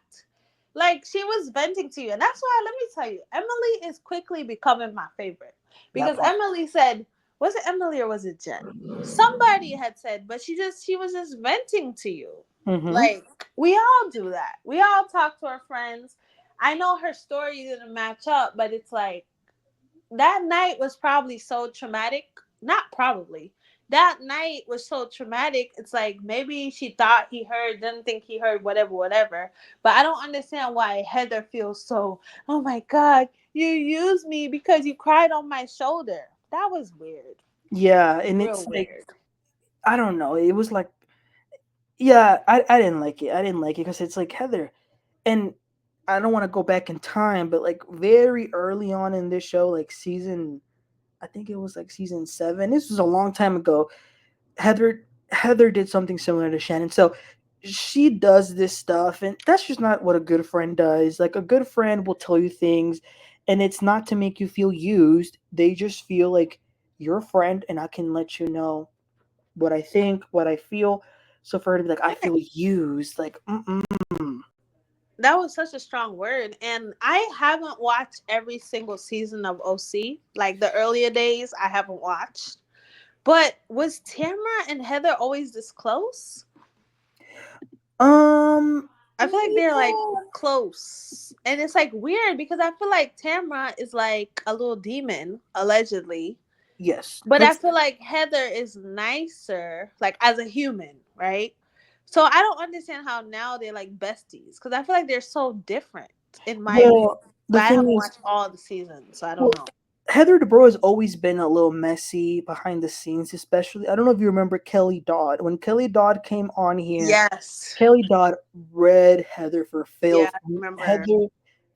Like, she was venting to you. And that's why, let me tell you, Emily is quickly becoming my favorite. That Because part. Emily said, was it Emily or was it Jen? Somebody had said, but she was just venting to you. Mm-hmm. Like, we all do that. We all talk to our friends. I know her story didn't match up, but it's like, that night was probably so traumatic. Not probably. That night was so traumatic. It's like maybe she thought he heard, didn't think he heard, whatever, whatever. But I don't understand why Heather feels so, oh my God, you used me because you cried on my shoulder. That was weird. Yeah, and Real it's like weird. I don't know. It was like yeah, I didn't like it. I didn't like it because it's like Heather, and I don't want to go back in time, but like very early on in this show, like season, I think it was like season 7. This was a long time ago. Heather did something similar to Shannon. So she does this stuff, and that's just not what a good friend does. Like a good friend will tell you things, and it's not to make you feel used. They just feel like you're a friend, and I can let you know what I think, what I feel. So for her to be like, I feel used, like, That was such a strong word. And I haven't watched every single season of OC. Like the earlier days, I haven't watched. But was Tamara and Heather always this close? I feel like they're like yeah, close. And it's like weird because I feel like Tamara is like a little demon, allegedly. yes, But I that's feel like Heather is nicer, like as a human, right? So I don't understand how now they're like besties because I feel like they're so different, in my opinion. well. The But I thing haven't is, watched all the seasons, so I don't well, know. Heather Dubrow has always been a little messy behind the scenes, especially. I don't know if you remember Kelly Dodd. When Kelly Dodd came on here, Yes. Kelly Dodd read Heather for Yeah, filth. I remember. Heather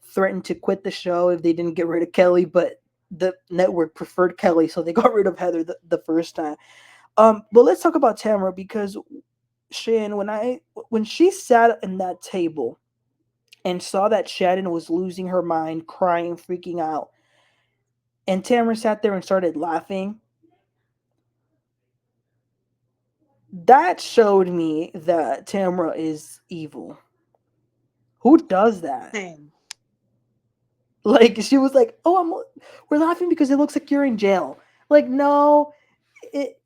threatened to quit the show if they didn't get rid of Kelly, but the network preferred Kelly, so they got rid of Heather the first time. But let's talk about Tamara because Shan, when she sat in that table and saw that Shannon was losing her mind, crying, freaking out, and Tamara sat there and started laughing, that showed me that Tamara is evil. Who does that? Same. Like she was like, "Oh, we're laughing because it looks like you're in jail." Like, no,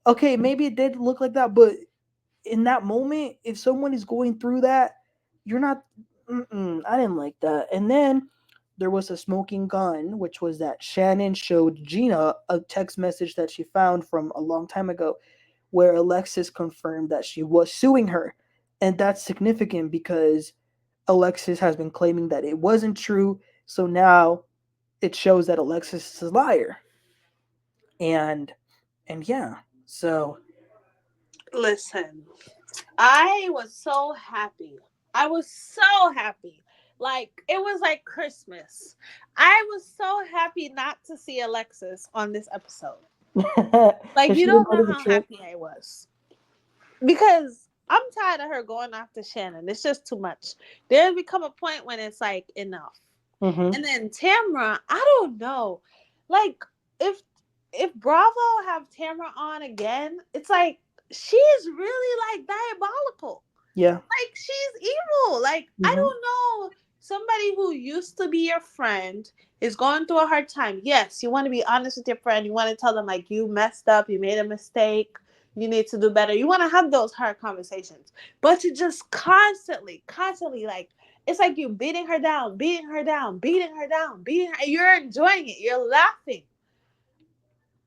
okay, maybe it did look like that, but in that moment, if someone is going through that, you're not. I didn't like that. And then there was a smoking gun, which was that Shannon showed Gina a text message that she found from a long time ago, where Alexis confirmed that she was suing her, and that's significant because Alexis has been claiming that it wasn't true. So now it shows that Alexis is a liar. And yeah. So Listen, I was so happy. I was so happy. Like it was like Christmas. I was so happy not to see Alexis on this episode. Like has you she been don't part know of the how trip? happy I was. Because I'm tired of her going after Shannon. It's just too much. There's become a point when it's like enough. Mm-hmm. And then Tamra, I don't know. Like if Bravo have Tamra on again, it's like she's really like diabolical. Yeah. Like she's evil. Like I Mm-hmm. don't know. Somebody who used to be your friend is going through a hard time. Yes, you want to be honest with your friend. You want to tell them like you messed up, you made a mistake, you need to do better. You want to have those hard conversations. But to just constantly like it's like you beating her down, beating her down, beating her down, beating her. You're enjoying it. You're laughing.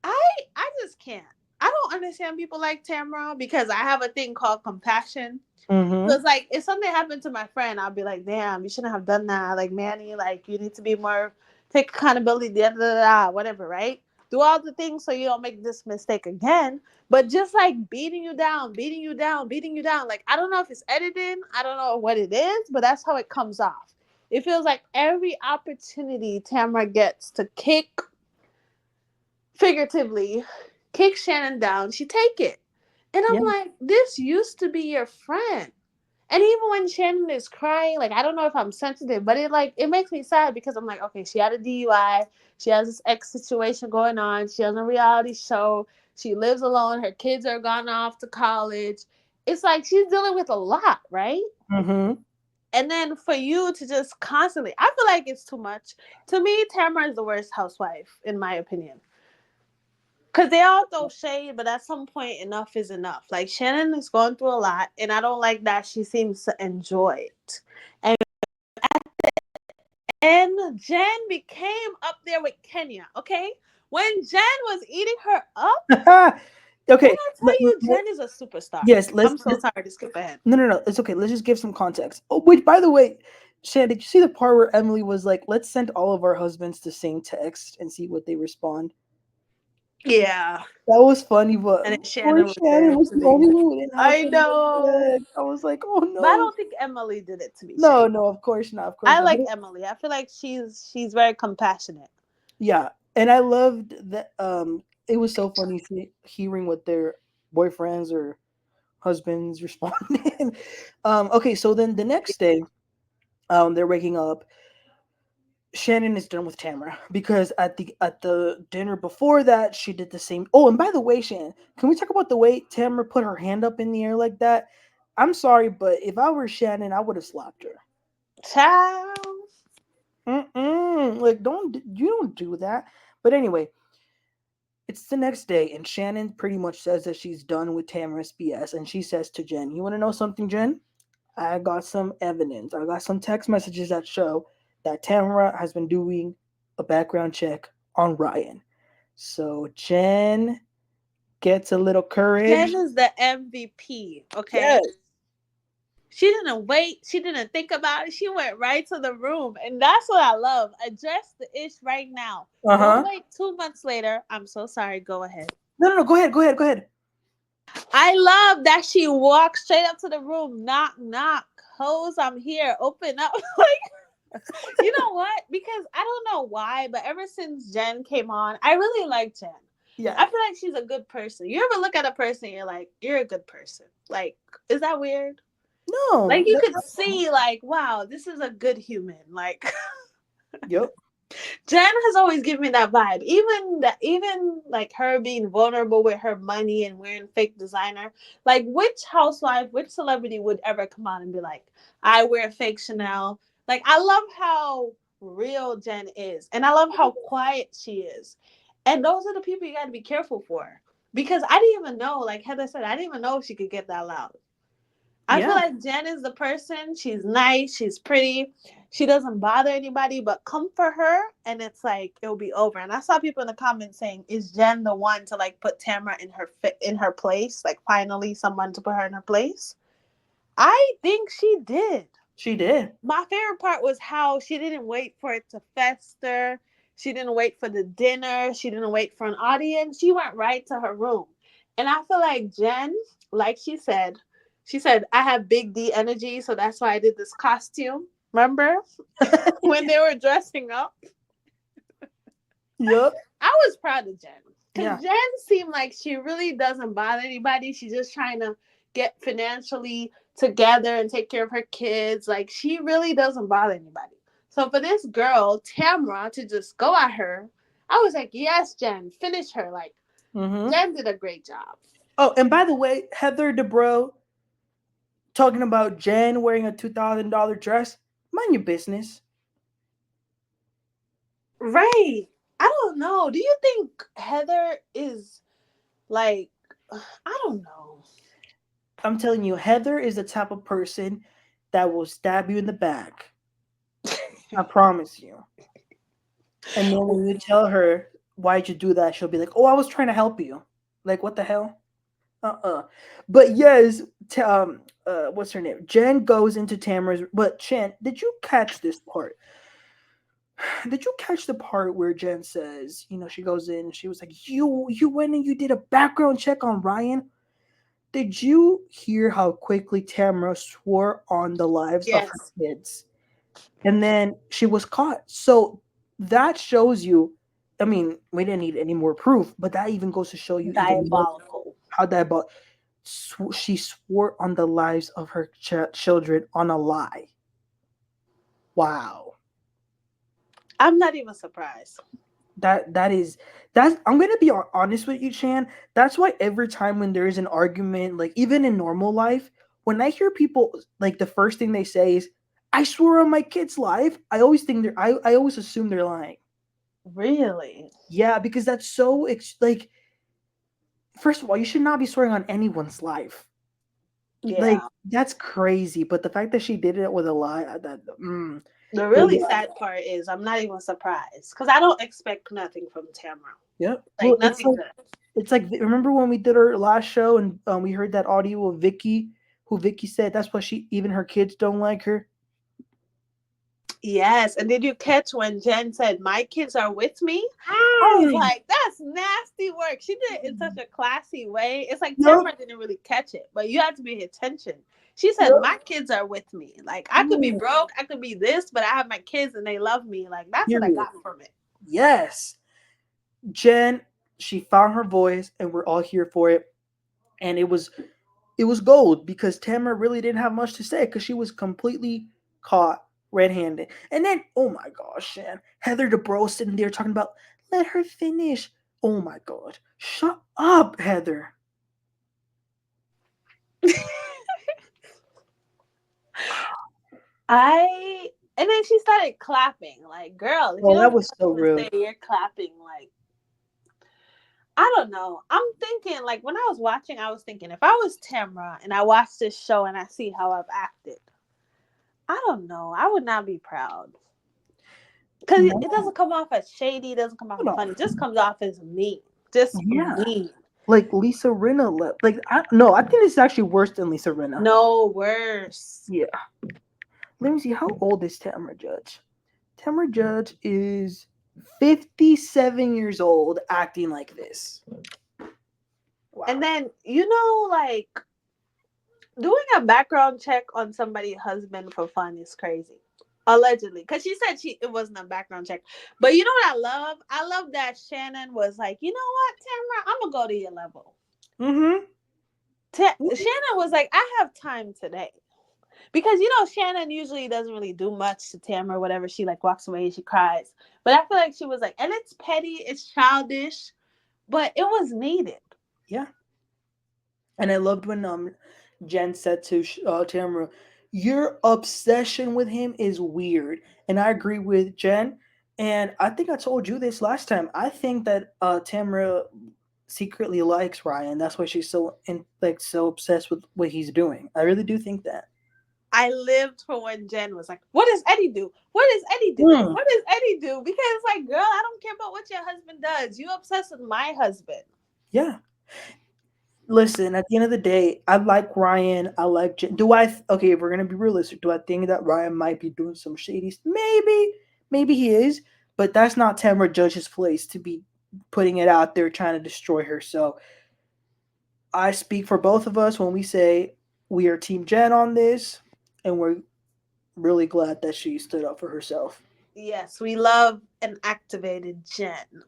I I just can't. I don't understand people like Tamara because I have a thing called compassion. So Mm-hmm. it's like if something happened to my friend, I'll be like, damn, you shouldn't have done that. Like Manny, like you need to be more take accountability, whatever, right? Do all the things so you don't make this mistake again. But just like beating you down, beating you down, beating you down. Like I don't know if it's editing, I don't know what it is, but that's how it comes off. It feels like every opportunity Tamara gets to kick figuratively, kick Shannon down, she take it. And Yeah. I'm like, this used to be your friend. And even when Shannon is crying, like I don't know if I'm sensitive, but it makes me sad because I'm like, okay, she had a DUI, she has this ex situation going on, she has a reality show, she lives alone, her kids are gone off to college. It's like she's dealing with a lot, right? Mm-hmm. And then for you to just constantly, I feel like it's too much. To me, Tamara is the worst housewife, in my opinion. Cause they all throw shade, but at some point, enough is enough. Like Shannon is going through a lot, and I don't like that she seems to enjoy it. And Jen became up there with Kenya. Okay, when Jen was eating her up, when Okay. I tell you, Jen is a superstar. Yes. I'm so sorry to skip ahead. No. It's okay. Let's just give some context. Oh, wait. By the way, Shan, did you see the part where Emily was like, "Let's send all of our husbands the same text and see what they respond"? Yeah. That was funny, but And then poor Shannon was Shannon there was to the be. only one who didn't have I someone know. like that. I was like, oh But I no. don't think Emily did it to be No, shady. no, of course not, of course I not. like But Emily. I feel like she's very compassionate. yeah, and I loved that. It was so funny hearing what their boyfriends or husbands responded. Okay, so then the next day, they're waking up. Shannon is done with Tamara because at the dinner before that she did the same. Oh, and by the way, Shannon, can we talk about the way Tamara put her hand up in the air like that? I'm sorry, but if I were Shannon, I would have slapped her. Child. Like, you don't do that. But anyway, it's the next day, and Shannon pretty much says that she's done with Tamara's BS, and she says to Jen, "You want to know something, Jen? I got some evidence. I got some text messages that show that Tamara has been doing a background check on Ryan." So Jen gets a little courage. Jen is the MVP, okay? Yes. She didn't wait. She didn't think about it. She went right to the room. And that's what I love. Address the ish right now. Uh Don't huh. wait 2 months later. I'm so sorry. Go ahead. No, no, no. Go ahead. Go ahead. Go ahead. I love that she walked straight up to the room. Knock, knock. Hose, I'm here. Open up. Like, you know what? Because I don't know why, but ever since Jen came on, I really like Jen. Yeah. I feel like she's a good person. You ever look at a person and you're like, you're a good person. Like, is that weird? No. Like you could see, like, wow, this is a good human. Like Yep. Jen has always given me that vibe. Even like her being vulnerable with her money and wearing fake designer. Like which housewife, which celebrity would ever come out and be like, I wear fake Chanel? Like I love how real Jen is. And I love how quiet she is. And those are the people you gotta be careful for. Because I didn't even know, like Heather said, I didn't even know if she could get that loud. I feel Yeah. like Jen is the person. She's nice. She's pretty. She doesn't bother anybody, but come for her, and it's like it'll be over. And I saw people in the comments saying, "Is Jen the one to like put Tamara in her place? Like finally someone to put her in her place?" I think she did. She did. My favorite part was how she didn't wait for it to fester. She didn't wait for the dinner. She didn't wait for an audience. She went right to her room. And I feel like Jen, like she said, I have big D energy, so that's why I did this costume. Remember when they were dressing up? Yep. I was proud of Jen Yeah. because Jen seemed like she really doesn't bother anybody. She's just trying to get financially together and take care of her kids. Like she really doesn't bother anybody. So for this girl, Tamra, to just go at her, I was like, yes, Jen, finish her. Like Mm-hmm. Jen did a great job. Oh, and by the way, Heather DeBro talking about Jen wearing a $2,000 dress. Mind your business. Right. I don't know. Do you think Heather is like, I don't know. I'm telling you, Heather is the type of person that will stab you in the back. I promise you. And then when you tell her why'd you do that, she'll be like, "Oh, I was trying to help you." Like, what the hell? But yes, what's her name? Jen goes into Tamara's. But Chan, did you catch this part? Did you catch the part where Jen says, she goes in, she was like, "You went and you did a background check on Ryan." Did you hear how quickly Tamara swore on the lives of her Yes. kids? And then she was caught. So that shows you. I mean, we didn't need any more proof, but that even goes to show you even more Diabolical. how diabolical. She swore on the lives of her children on a lie. Wow. I'm not even surprised. That's I'm gonna be honest with you, Chan. That's why every time when there is an argument, like even in normal life, when I hear people like the first thing they say is, "I swore on my kid's life," I always think I always assume they're lying. Really? Yeah, because that's so like first of all, you should not be swearing on anyone's life. Like Yeah. that's crazy. But the fact that she did it with a lie, The but really yeah, sad part is I'm not even surprised because I don't expect nothing from Tamara. yep. Like Well, nothing good. it's like remember when we did our last show and we heard that audio of Vicky, who Vicky said that's why she even her kids don't like her. Yes, and did you catch when Jen said, "My kids are with me"? I was Mm. like, "That's nasty work." She did it in such a classy way. It's like Yup. Tamara didn't really catch it, but you had to pay attention. She said, Yup. "My kids are with me. Like I could be Mm. broke, I could be this, but I have my kids and they love me." Like that's what I Period. got from it. Yes. Jen, she found her voice and we're all here for it. And it was gold because Tamara really didn't have much to say because she was completely caught red-handed. And then, oh my gosh, Shan, Heather DeBro sitting there talking about let her finish. Oh my god, shut up, Heather. I and then she started clapping. Like, girl, if you Oh, don't that have was so nothing to rude. say, you're clapping. Like, I don't know. I'm thinking, like, when I was watching, I was thinking, if I was Tamra and I watched this show and I see how I've acted, I don't know. I would not be proud. Because it No, doesn't come off as shady, it doesn't come off as no. funny. It just comes off as mean. Just Yeah, mean. like Lisa Rinna left. Like, no, I think this is actually worse than Lisa Rinna. No worse. Yeah. Let me see. How old is Tamara Judge? Tamara Judge is 57 years old, acting like this. And Wow. then, like, doing a background check on somebody's husband for fun is crazy. Allegedly, because she said it wasn't a background check. But you know what I love? I love that Shannon was like, you know what, Tamara, I'm gonna go to your level. Mm-hmm. Shannon was like, I have time today. Because Shannon usually doesn't really do much to Tamara, whatever. She like walks away, she cries. But I feel like she was like, and it's petty, it's childish, but it was needed. Yeah. And I loved when Jen said to Tamara, "Your obsession with him is weird." And I agree with Jen. And I think I told you this last time. I think that Tamara secretly likes Ryan. That's why she's so obsessed with what he's doing. I really do think that. I lived for when Jen was like, "What does Eddie do? What does Eddie do? Mm, What does Eddie do?" Because it's like, girl, I don't care about what your husband does. You obsessed with my husband. yeah. Listen, at the end of the day, I like Ryan. I like Jen. Okay, if we're gonna be realistic, do I think that Ryan might be doing some shady? Maybe he is, but that's not Tamara Judge's place to be putting it out there trying to destroy her. So I speak for both of us when we say we are Team Jen on this, and we're really glad that she stood up for herself. Yes, we love an activated Jen.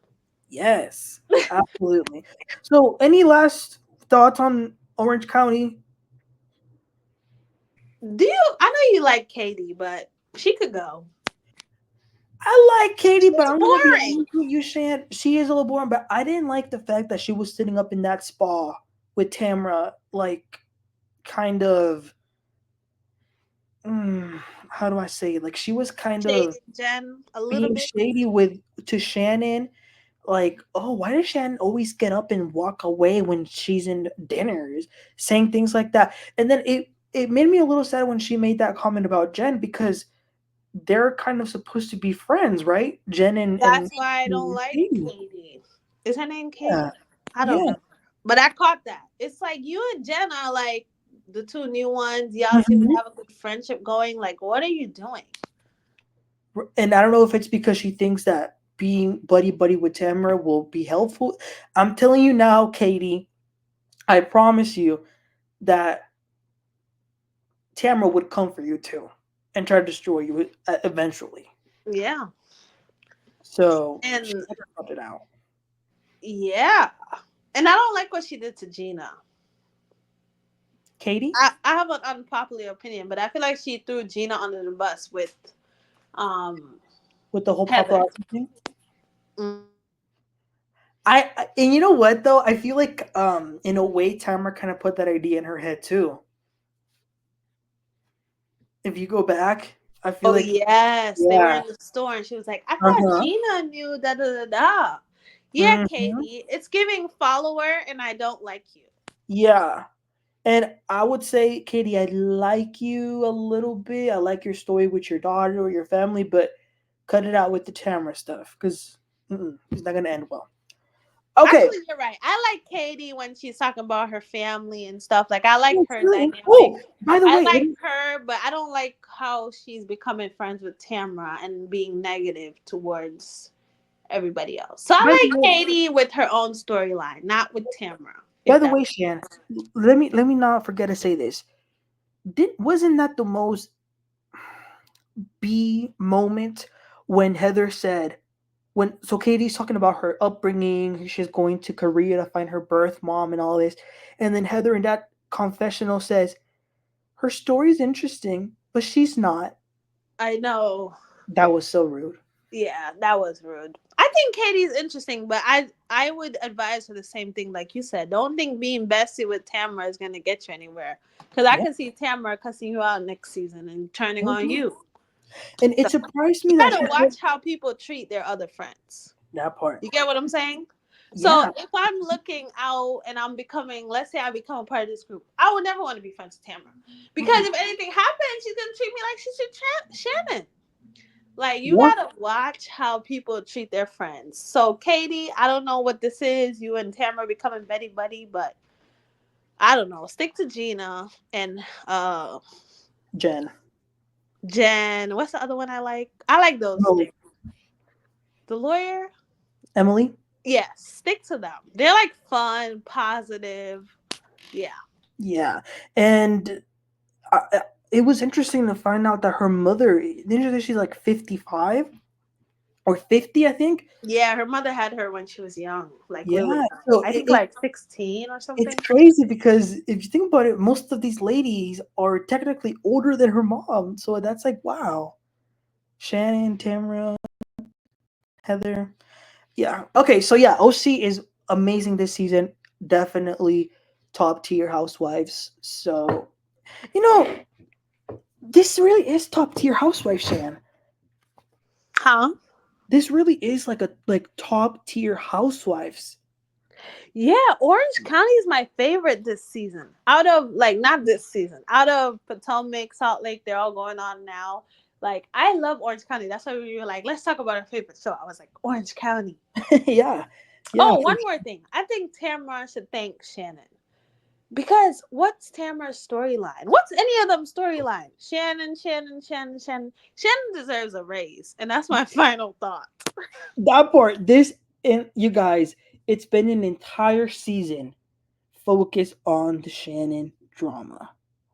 Yes, absolutely. So, any last thoughts on Orange County? Do you? I know you like Katie, but she could go. I like Katie, but She's I'm gonna be boring. honest with you, Shan. She is a little boring, but I didn't like the fact that she was sitting up in that spa with Tamra, like kind of. Mm, how do I say it? Like she was kind of Shaded Jen a little being bit. shady with to Shannon. Like, oh, why does Shannon always get up and walk away when she's in dinners, saying things like that? And then it made me a little sad when she made that comment about Jen because they're kind of supposed to be friends, right? Jen That's why I don't and like Katie. Katie. Is her name Yeah, Katie? I don't yeah. know. But I caught that. It's like you and Jen are like the two new ones. Y'all seem to Mhm. have a good friendship going. Like, what are you doing? And I don't know if it's because she thinks that being buddy buddy with Tamara will be helpful. I'm telling you now, Katie, I promise you that Tamara would come for you too and try to destroy you eventually. Yeah. So she And better cut it out. yeah. And I don't like what she did to Gina. Katie, I have an unpopular opinion, but I feel like she threw Gina under the bus with um with the whole Heather. paparazzi thing. Mm-hmm. And you know what though? I feel like in a way Tamara kind of put that idea in her head too. If you go back, I feel Oh like yes, they were yeah. in the store, and she was like, "I thought Uh-huh. Gina knew da da da da." Yeah, Mhm. Katie, it's giving follower, and I don't like you. Yeah. And I would say, Katie, I like you a little bit. I like your story with your daughter or your family, but cut it out with the Tamara stuff because it's not going to end well. Okay. Actually, you're right. I like Katie when she's talking about her family and stuff. Like, I like Oh, her true. dynamic. Oh, by the I way, like her, but I don't like how she's becoming friends with Tamra and being negative towards everybody else. So by I the like way, Katie with her own storyline, not with Tamra. by If the that way, Shan, let me not forget to say this. Wasn't that the most B moment when Heather said when so Katie's talking about her upbringing, she's going to Korea to find her birth mom and all this, and then Heather in that confessional says her story's interesting, but she's not. I know. That was so rude. Yeah, that was rude. I think Katie's interesting, but I would advise her the same thing like you said. Don't think being bestie with Tamara is gonna get you anywhere. Because I Yeah. can see Tamara cussing you out next season and turning on Mhm. you. And it So surprised you me that gotta she said watch how people treat their other friends. that part. You get what I'm saying? So Yeah. if I'm looking out and I'm becoming, let's say I become a part of this group, I would never want to be friends with Tamara. Because if anything happens, she's gonna treat me like she's Shannon. Like you One gotta watch how people treat their friends. So Katie, I don't know what this is. You and Tamara becoming buddy buddy, but I don't know. Stick to Gina and Jen. Jen. What's the other one I like? I like those No. things. The lawyer. Emily. Yes, stick to them. They're like fun, positive. Yeah. Yeah. And it was interesting to find out that her mother, didn't you say she's like 55 or 50, I think? Yeah, her mother had her when she was young, like really Yeah. young. So I think like 16 or it's something. crazy because if you think about it, most of these ladies are technically older than her mom. So that's like, wow. Shannon, Tamara, Heather. Yeah. Okay. So yeah, OC is amazing this season. Definitely top tier housewives. So, you know, this really is top tier housewife, Shan. Huh? This really is like a like top tier housewives. Yeah, Orange County is my favorite this season. Out of like not this season. Out of Potomac, Salt Lake, they're all going on now. Like I love Orange County. That's why we were like, let's talk about our favorite show. I was like, Orange County. Yeah. Yeah. Oh, one more thing. I think Tamara should thank Shannon. Because what's Tamara's storyline? What's any of them storyline? Shannon. Shannon deserves a raise. And that's my final thought. That part, this and you guys, it's been an entire season focused on the Shannon drama.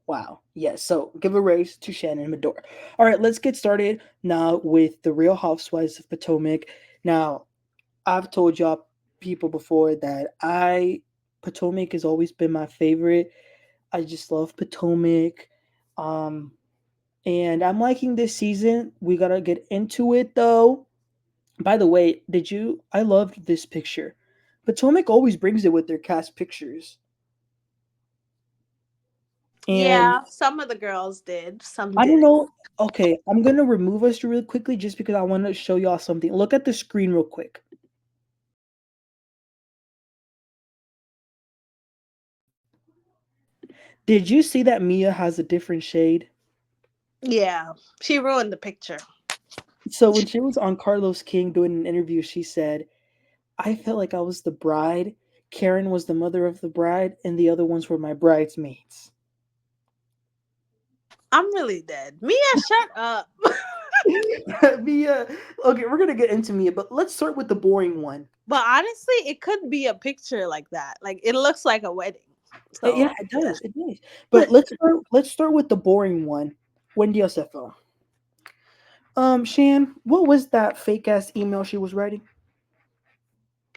Wow. Yes. So give a raise to Shannon Beador. All right, let's get started now with the Real Housewives of Potomac. Now, I've told y'all people before that Potomac has always been my favorite. I just love Potomac. Um, and I'm liking this season. We gotta get into it though. By the way, I loved this picture. Potomac always brings it with their cast pictures. And Yeah, some of the girls did. Some I don't didn't. know. Okay, I'm gonna remove us really quickly just because I want to show y'all something. Look at the screen real quick. Did you see that Mia has a different shade? Yeah. She ruined the picture. So when she was on Carlos King doing an interview, she said, I felt like I was the bride. Karen was the mother of the bride, and the other ones were my bridesmaids. I'm really dead. Mia, shut up. Mia, okay, we're gonna get into Mia, but let's start with the boring one. But honestly, it could be a picture like that. Like it looks like a wedding. Yeah, So it yeah. does. It does. But let's start with the boring one. Wendy Osefo. Shan, what was that fake ass email she was writing?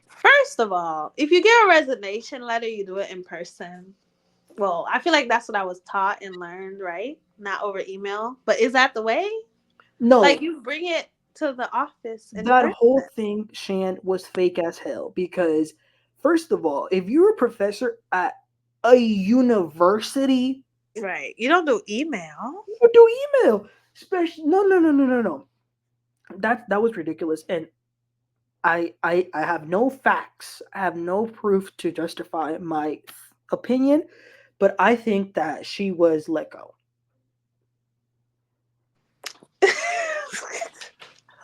First of all, if you get a resignation letter, you do it in person. Well, I feel like that's what I was taught and learned, right? Not over email. But is that the way? Like No, you bring it to the office in that person. whole thing, Shan, was fake as hell because, first of all, if you're a professor at a university, Right. You don't do email. you do email. Especially no. That was ridiculous. And I have no facts. I have no proof to justify my opinion, but I think that she was let go.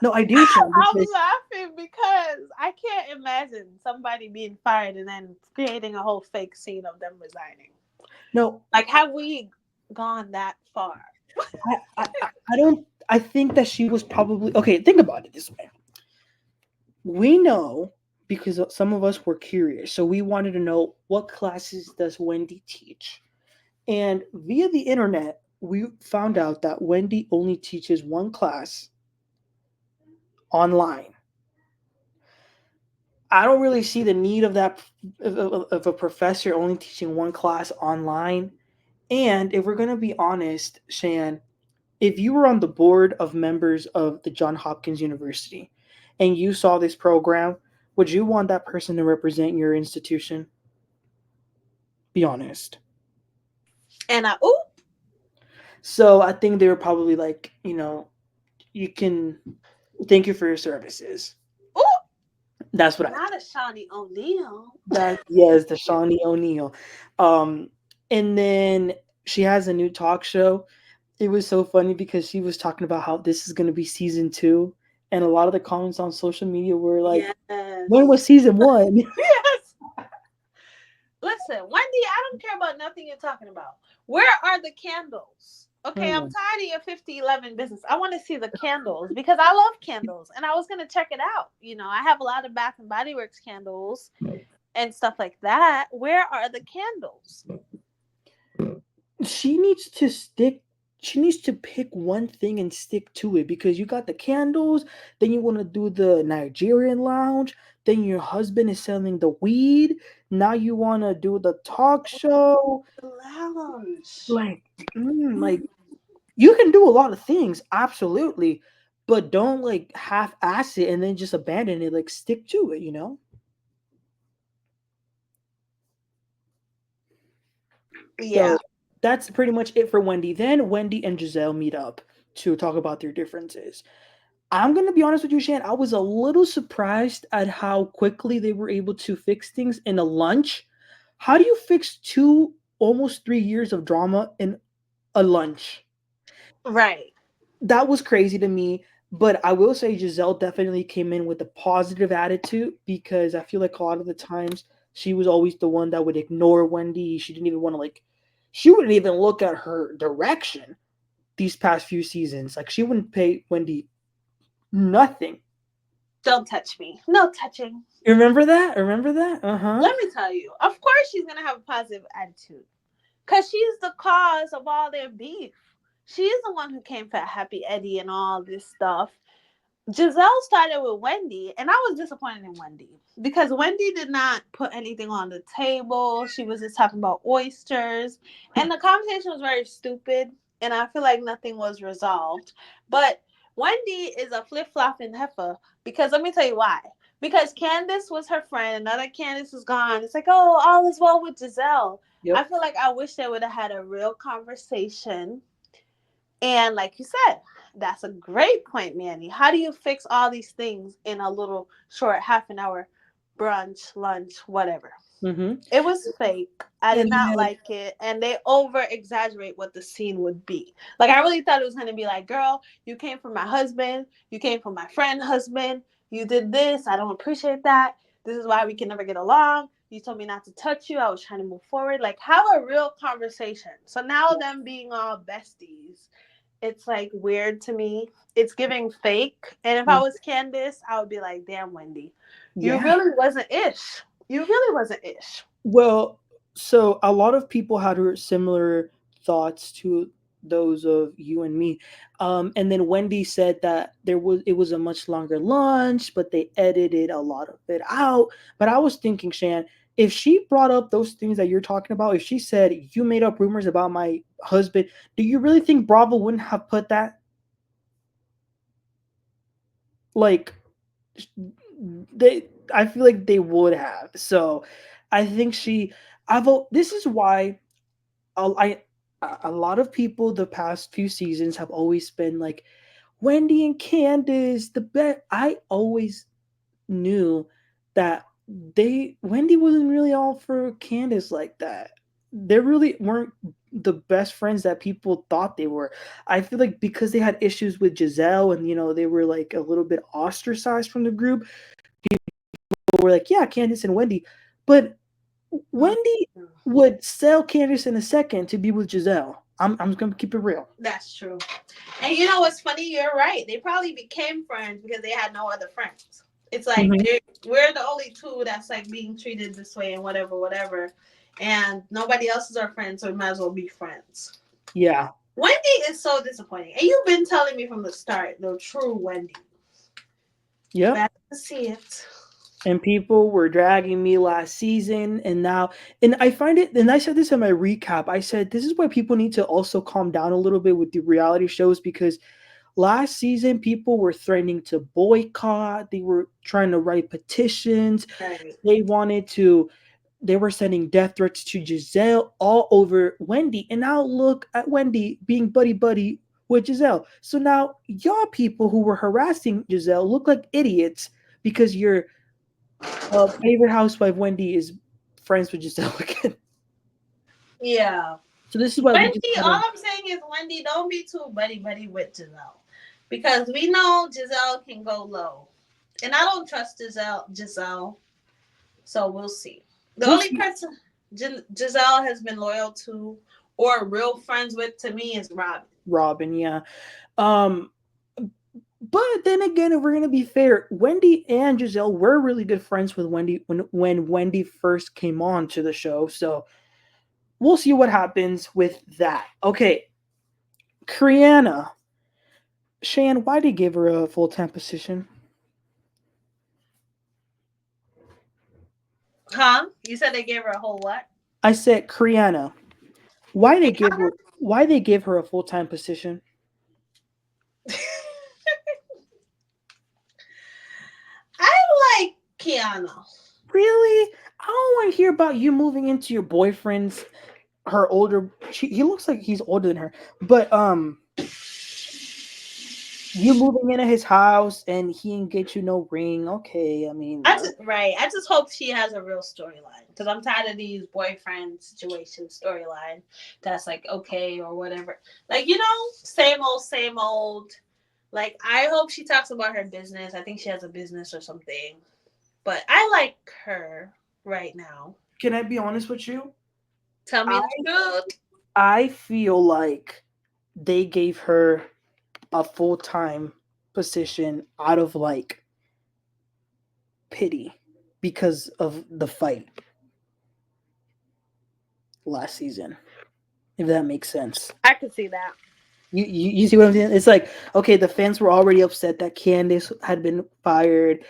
No, I do, Shan, I'm because laughing because I can't imagine somebody being fired and then creating a whole fake scene of them resigning. no, Like, have we gone that far? I don't. I think that she was probably okay. Think about it this way: we know because some of us were curious, so we wanted to know what classes does Wendy teach, and via the internet, we found out that Wendy only teaches one class online. I don't really see the need of that of a professor only teaching one class online. And if we're gonna be honest, Shan, if you were on the board of members of the John Hopkins University and you saw this program, would you want that person to represent your institution? Be honest. And I, ooh, So I think they were probably like, you can thank you for your services. ooh, That's what I not a Shawnee O'Neal. that yes, the Shawnee O'Neal. Um and then she has a new talk show. It was so funny because she was talking about how this is going to be season 2, and a lot of the comments on social media were like, Yes. when was season 1? Yes. Listen, Wendy, I don't care about nothing you're talking about. Where are the candles? Okay, I'm Hmm. tired of your 5011 business. I want to see the candles because I love candles and I was going to check it out. I have a lot of Bath and Body Works candles and stuff like that. Where are the candles? She needs to stick she needs to pick one thing and stick to it, because you got the candles, then you want to do the Nigerian lounge, then your husband is selling the weed, now you want to do the talk show. The lounge. Like, like you can do a lot of things, absolutely, but don't like half-ass it and then just abandon it. Like, stick to it. Yeah. So that's pretty much it for Wendy. Then Wendy and Gizelle meet up to talk about their differences. I'm gonna be honest with you, Shan. I was a little surprised at how quickly they were able to fix things in a lunch. How do you fix two, almost 3 years of drama in a lunch? Right. That was crazy to me. But I will say Giselle definitely came in with a positive attitude, because I feel like a lot of the times she was always the one that would ignore Wendy. She didn't even want to she wouldn't even look at her direction these past few seasons. Like, she wouldn't pay Wendy nothing. Don't touch me. No touching. You remember that? Remember that? Uh huh. Let me tell you. Of course she's going to have a positive attitude because she's the cause of all their beef. She's the one who came for Happy Eddie and all this stuff. Gizelle started with Wendy, and I was disappointed in Wendy because Wendy did not put anything on the table. She was just talking about oysters, and the conversation was very stupid, and I feel like nothing was resolved. But Wendy is a flip flopping heifer because let me tell you why. Because Candace was her friend, another Candace is gone. It's like, oh, all is well with Gizelle. I Yep. feel like I wish they would have had a real conversation, and like you said, that's a great point, Manny. How do you fix all these things in a little short half an hour brunch, lunch, whatever? Mm-hmm. It was fake. I did And not then, like it. And they over exaggerate what the scene would be. Like, I really thought it was going to be like, girl, you came from my husband. You came from my friend husband. You did this. I don't appreciate that. This is why we can never get along. You told me not to touch you. I was trying to move forward. Like, have a real conversation. So now them being all besties, it's like weird to me. It's giving fake. And if I was Candace, I would be like, damn, Wendy, you yeah. really wasn't ish. You really wasn't ish. Well, so a lot of people had similar thoughts to those of you and me. And then Wendy said that it was a much longer lunch, but they edited a lot of it out. But I was thinking, Shan, if she brought up those things that you're talking about, if she said you made up rumors about my husband, do you really think Bravo wouldn't have put that? Like, they I feel like they would have. So I think this is why I a lot of people the past few seasons have always been like Wendy and Candace the best. I always knew that Wendy wasn't really all for Candace like that. They really weren't the best friends that people thought they were. I feel like because they had issues with Gizelle and they were like a little bit ostracized from the group, people were like, yeah, Candace and Wendy. But Wendy would sell Candace in a second to be with Gizelle. I'm just gonna keep it real. That's true. And you know what's funny? You're right. They probably became friends because they had no other friends. It's like Mhm. we're the only two that's like being treated this way and whatever, whatever. And nobody else is our friend, so we might as well be friends. Yeah. Wendy is so disappointing. And you've been telling me from the start, the true Wendy. Yep. Bad to see it. And people were dragging me last season and now, and I find it, and I said this in my recap, I said this is why people need to also calm down a little bit with the reality shows, because last season people were threatening to boycott, they were trying to write petitions, Right. they wanted to, they were sending death threats to Gizelle all over Wendy, and now look at Wendy being buddy buddy with Gizelle. So now y'all people who were harassing Gizelle look like idiots because your favorite housewife Wendy is friends with Giselle again. Yeah. So this is why we just Wendy, all gotta. I'm saying is, Wendy, don't be too buddy buddy with Gizelle. Because we know Gizelle can go low. And I don't trust Giselle. So we'll see. The We'll only see. person Giselle has been loyal to or real friends with to me is Robin. Robin, yeah. Um, but then again, if we're gonna be fair, Wendy and Giselle were really good friends with Wendy when Wendy first came on to the show. So we'll see what happens with that. Okay, Kriana. Shan, why did they give her a full time position? Huh? You said they gave her a whole what? I said Kriana. Why they give her a full time position? I like Kiana. Really? I don't want to hear about you moving into your boyfriend's her older. He looks like he's older than her, but you moving into his house and he didn't get you no ring. Okay, I mean, Right. I just hope she has a real storyline because I'm tired of these boyfriend situation storyline. That's like okay or whatever. Like same old, same old. Like I hope she talks about her business. I think she has a business or something. But I like her right now. can I be honest with you? Tell I me the truth. I feel like they gave her a full time position out of like pity because of the fight last season. If that makes sense. I could see that. You see what I'm saying? It's like, okay, the fans were already upset that Candace had been fired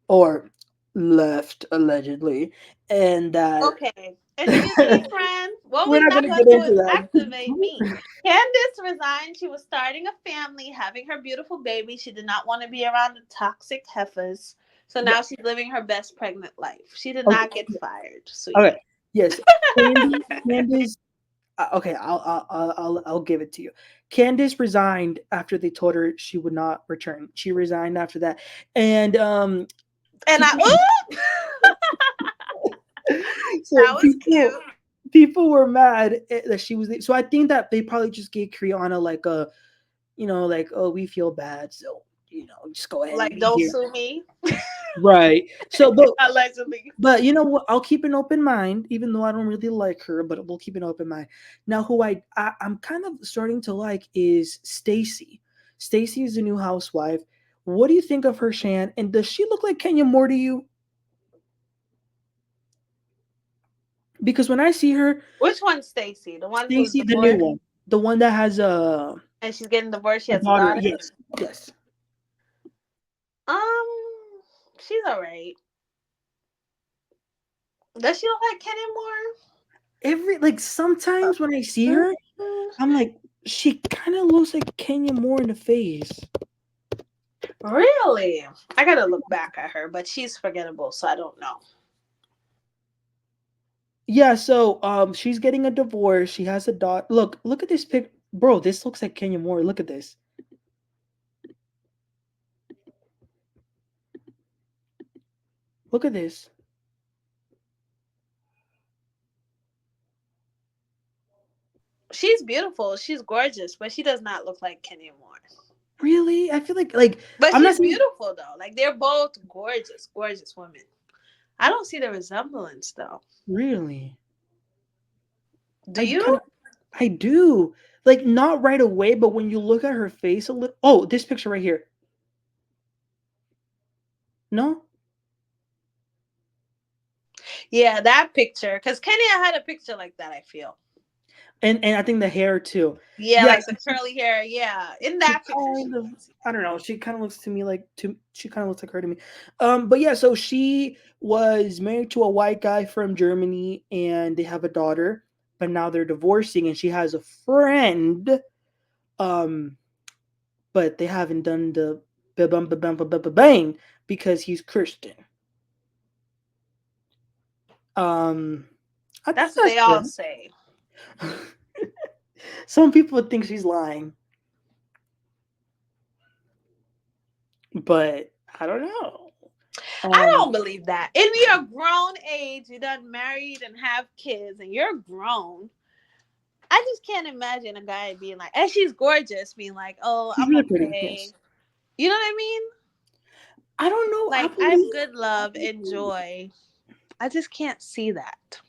or left allegedly, and that Okay. Excuse me, friend. What we're we're not not gonna going get to do into is that. activate me. Candace resigned. She was starting a family, having her beautiful baby. She did not want to be around the toxic heifers. So Yeah. now she's living her best pregnant life. She did Okay. not get fired, Okay. sweetie. Yes. Candace. Okay. I'll give it to you. Candace resigned after they told her she would not return. She resigned after that, and And people. ooh, So that was cute. people were mad that she was. So I think that they probably just gave Kriana like a, like, oh, we feel bad, so just go ahead and Like, be don't here. sue me. Right. So, Allegedly. but you know what? I'll keep an open mind, even though I don't really like her. But we'll keep an open mind. Now, who I'm kind of starting to like is Stacy. Stacy is the new housewife. What do you think of her, Shan? And does she look like Kenya Moore to you? Because when I see her, Which one's Stacy? The one who's Stacy, the new divorced? one, the one that has And she's getting divorced. She a has a daughter. daughter. Yes, yes. She's alright. Does she look like Kenny Every like sometimes when I see Moore? her, I'm like, she kind of looks like Kenya Moore in the face. Really? I gotta look back at her, but she's forgettable, so I don't know. Yeah, so she's getting a divorce. She has a daughter. Look at this pic, bro. This looks like Kenya Moore. Look at this. Look at this. She's beautiful. She's gorgeous, but she does not look like Kenya Moore. Really? I feel like But I'm not she's saying beautiful though. Like they're both gorgeous, gorgeous women. I don't see the resemblance though. really. Do I kind you? of I do. Like not right away, but when you look at her face a little. Oh, this picture right here. No? Yeah, that picture. Because Kenya had a picture like that, I feel. And I think the hair too. Yeah, Yeah, like the curly hair. Yeah. In she that picture, she kind of, can see I that. don't know, she kind of looks to me like to she kind of looks like her to me. But yeah, so she was married to a white guy from Germany and they have a daughter, but now they're divorcing and she has a friend. Um, but they haven't done the bang because he's Christian. Um, I think That's what that's they all good. say. Some people think she's lying, but I don't know. I Um, don't believe that. In your grown age, you done married and have kids, and you're grown. I just can't imagine a guy being like, and she's gorgeous, being like, oh, she's I'm really pretty. okay. Yes. You know what I mean? I don't know. I Like, I'm believe good, love, enjoy. I just can't see that.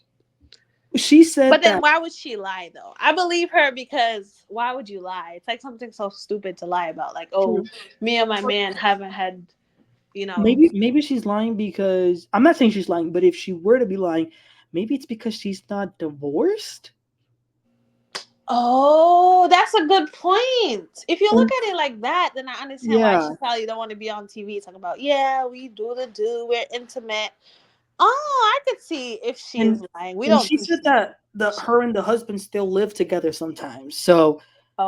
she But said then that. why would she lie though? I believe her because why would you lie? It's like something so stupid to lie about. Like, oh, True. me and my man haven't had, you know. Maybe she's lying because I'm not saying she's lying, but if she were to be lying, maybe it's because she's not divorced. Oh, that's a good point. If you look And at it like that, then I understand why yeah, she probably don't want to be on TV talking about, yeah, we do the do, we're intimate. Oh, I could see if she is and lying. We and don't she think said she's that the lying. her and the husband still live together sometimes. So,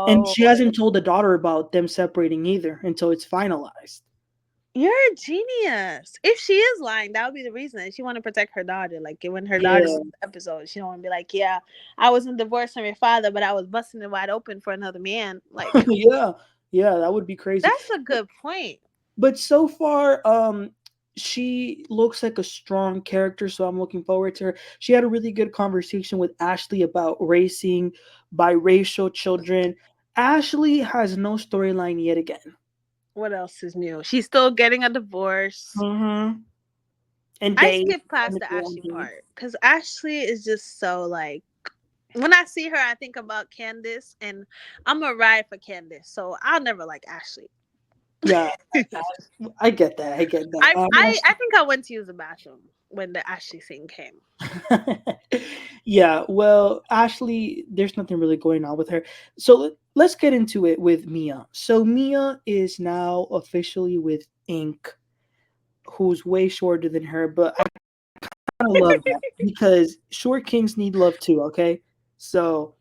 and Oh, she hasn't told the daughter about them separating either until it's finalized. you're a genius. If she is lying, that would be the reason. She want to protect her daughter. Like when her daughter's Yeah, in the episode, she don't want to be like, "Yeah, I wasn't divorced from your father, but I was busting it wide open for another man." Like yeah, yeah. That would be crazy. that's a good point. But so far, she looks like a strong character, so I'm looking forward to her. She had a really good conversation with Ashley about racing biracial children. Ashley has no storyline yet again. What else is new? She's still getting a divorce. Mm-hmm. And I Dave, skip past the Ashley part because Ashley is just so like. When I see her, I think about Candace, and I'm a ride for Candace, so I'll never like Ashley. yeah, I get that. I get that. I think I went to use the bathroom when the Ashley scene came. Yeah, well, Ashley, there's nothing really going on with her. So let's get into it with Mia. So Mia is now officially with Ink, who's way shorter than her, but I kind of love that because short kings need love too, okay? So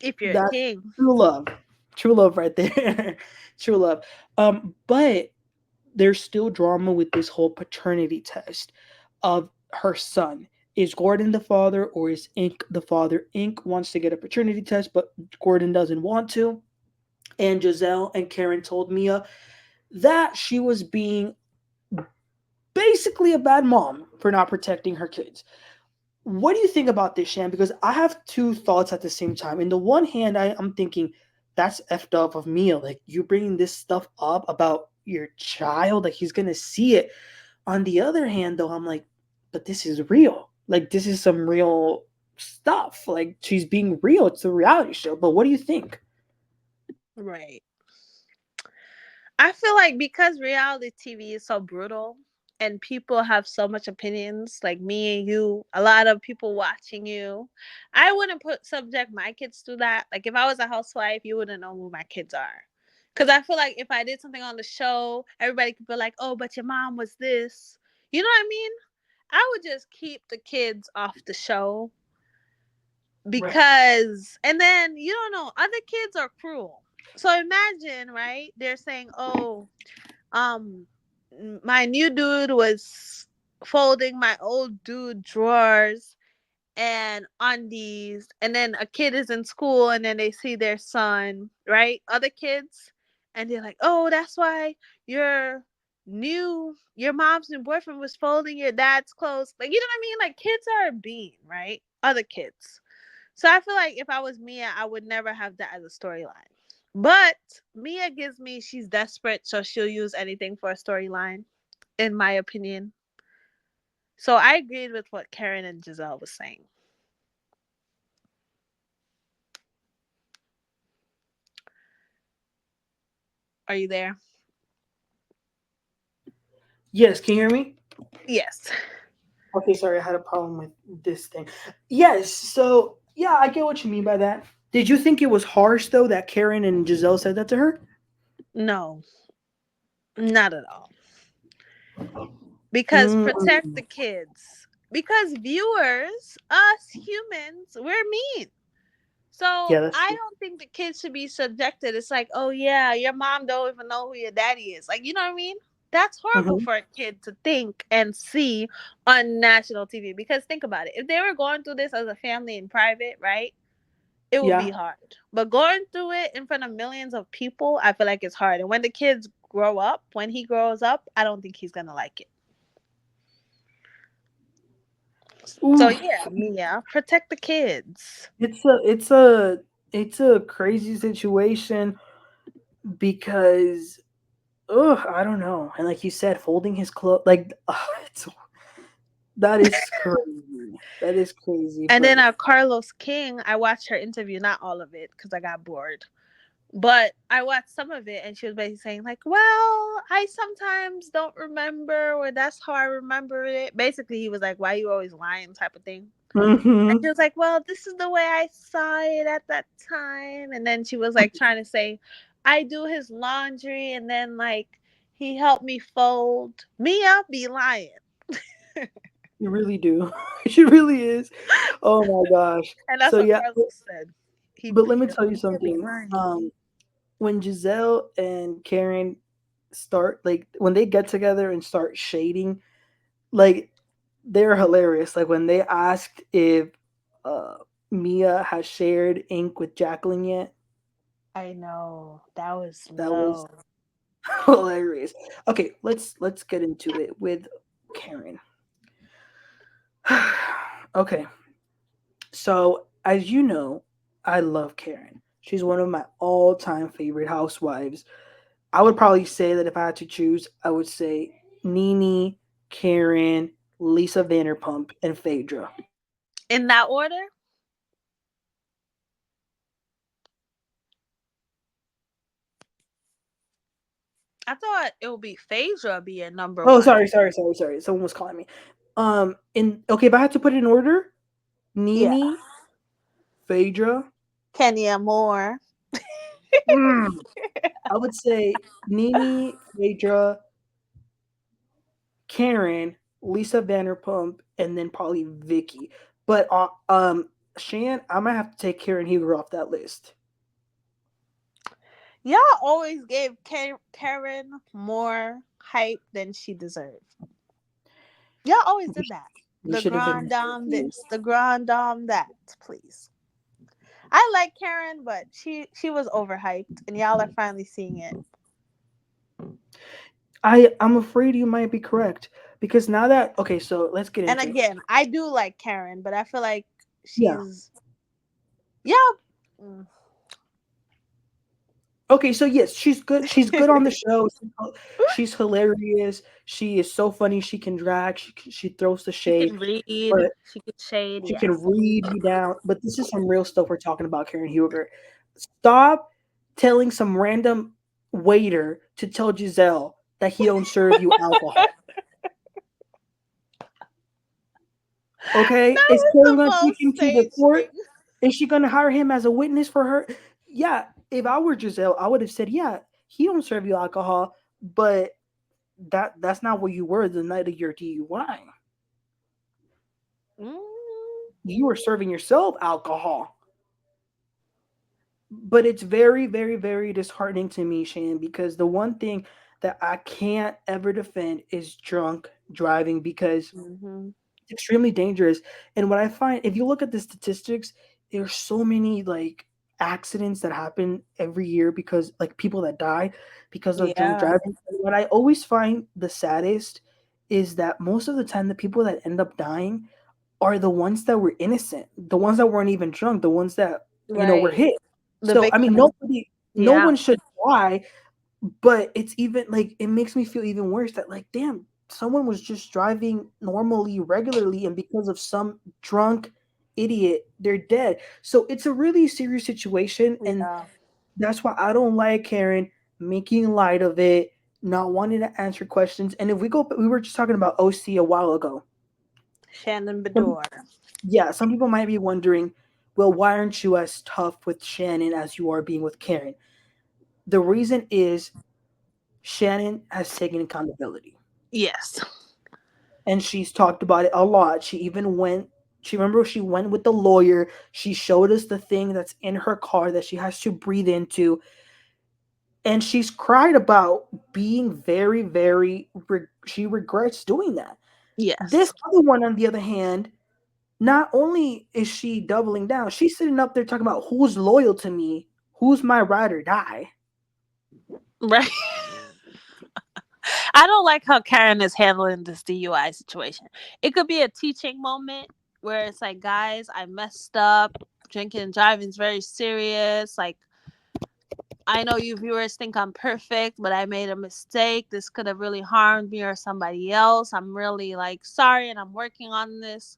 If you're a that's king, true love. True love right there. True love. But there's still drama with this whole paternity test of her son. Is Gordon the father or is Ink the father? Ink wants to get a paternity test, but Gordon doesn't want to. And Gizelle and Karen told Mia that she was being basically a bad mom for not protecting her kids. What do you think about this, Shan? Because I have two thoughts at the same time. In the one hand, I'm thinking that's effed up of Mia. Like you bringing this stuff up about your child, like he's gonna see it. On the other hand, though, I'm like, but this is real. Like this is some real stuff. Like she's being real. It's a reality show. But what do you think? right? I feel like because reality TV is so brutal and people have so much opinions, like me and you, a lot of people watching you, I wouldn't put subject my kids to that. Like if I was a housewife, you wouldn't know who my kids are. Cause I feel like if I did something on the show, everybody could be like, "Oh, but your mom was this." You know what I mean? I would just keep the kids off the show Right. because, and then you don't know, other kids are cruel. So imagine, right? They're saying, "Oh, um my new dude was folding my old dude drawers and undies, and then a kid is in school and then they see their son, right, other kids, and they're like, oh, that's why your mom's new boyfriend was folding your dad's clothes." Like, you know what I mean? Like, kids are a being, right? Other kids. So I feel like if I was Mia, I would never have that as a storyline. But Mia gives me she's desperate, so she'll use anything for a storyline, in my opinion. So I agreed with what Karen and Gizelle was saying. Are you there? Yes, can you hear me? Yes. Okay, sorry, I had a problem with this thing. Yes, so yeah, I get what you mean by that. Did you think it was harsh though that Karen and Giselle said that to her? No, not at all. Because protect Mm, the kids. Because viewers, us humans, we're mean. So yeah, that's I true. don't think the kids should be subjected. It's like, oh yeah, your mom don't even know who your daddy is. Like, you know what I mean? That's horrible Hmm. for a kid to think and see on national TV. Because think about it. If they were going through this as a family in private, right? It would be Yeah. hard. But going through it in front of millions of people, I feel like it's hard. And when the kids grow up, when he grows up, I don't think he's gonna like it. So Ooh, yeah, Mia, protect the kids. it's a crazy situation because I don't know. And like you said, folding his clothes like it's that is crazy. That is crazy, And but then Carlos King, I watched her interview, not all of it, because I got bored. But I watched some of it, and she was basically saying like, "Well, I sometimes don't remember, or that's how I remember it." Basically, he was like, "Why you always lying?" type of thing. And hmm she was like, "Well, this is the way I saw it at that time." And then she was like trying to say, "I do his laundry, and then like he helped me fold." Mia be lying, you really do. She really is. Oh my gosh. and that's So what yeah, Carlos said. but let me He was tell you like, "Mia be something. lying." When Giselle and Karen start like when they get together and start shading, like they're hilarious. Like when they asked if uh Mia has shared ink with Jacqueline yet, I know that was that was low. hilarious. Okay, let's get into it with Karen. Okay, so as you know, I love Karen. She's one of my all-time favorite housewives. I would probably say that if I had to choose, I would say Nene, Karen, Lisa Vanderpump, and Phaedra. In that order, I thought it would be Phaedra being number Oh, one. sorry. Someone was calling me. In okay, if I had to put it in order, Yeah, Nene, Phaedra. Kenya Moore. Mm, I would say Nene, Phaedra, Karen, Lisa Vanderpump, and then probably Vicky. But Shan, I might have to take Karen Huger off that list. Y'all always gave Karen more hype than she deserved. Y'all always We, did sh- that. we The should have been grand more dame confused. this, the grand dame that. Please. I like Karen, but she was overhyped, and y'all are finally seeing it. I'm afraid you might be correct because now that okay, so let's get And into it. again, I do like Karen, but I feel like Yeah. she's yeah. Mm. Okay, so yes, she's good. She's good on the show. She's hilarious. She is so funny. She can drag. She throws the She shade, can read. but She can shade. she can Yes. read you down. But this is some real stuff we're talking about, Karen Huger. Stop telling some random waiter to tell Giselle that he don't serve you alcohol. Okay, That is was Karen the gonna take most him to the stage court? thing. Is she gonna hire him as a witness for her? Yeah, if I were Giselle, I would have said, "Yeah, he don't serve you alcohol, but that's not where you were the night of your DUI. Mm. You were serving yourself alcohol." But it's very, very, very disheartening to me, Shan, because the one thing that I can't ever defend is drunk driving because Mm-hmm. it's extremely dangerous. And what I find, if you look at the statistics, there's so many like accidents that happen every year because like people that die because of drunk Yeah. driving. And what I always find the saddest is that most of the time the people that end up dying are the ones that were innocent, the ones that weren't even drunk, the ones that, were Right. hit. The So I mean, victim. no Yeah. one should die, but it's even like it makes me feel even worse that like, damn, someone was just driving normally, regularly, and because of some drunk idiot, they're dead. So it's a really serious situation, and Yeah. that's why I don't like Karen making light of it, not wanting to answer questions. And if we were just talking about OC a while ago. Shannon Some- Beador. Yeah, some people might be wondering, well, why aren't you as tough with Shannon as you are being with Karen? The reason is Shannon has taken accountability, Yes. and she's talked about it a lot. She even went. She remember she went with the lawyer. She showed us the thing that's in her car that she has to breathe into, and she's cried about being very, very. She regrets doing that. This Yes. other one, on the other hand, not only is she doubling down, she's sitting up there talking about who's loyal to me, who's my ride or die. Right. I don't like how Karen is handling this DUI situation. It could be a teaching moment where it's like, guys, I messed up. Drinking and driving is very serious. Like, I know you viewers think I'm perfect, but I made a mistake. This could have really harmed me or somebody else. I'm really like sorry and I'm working on this.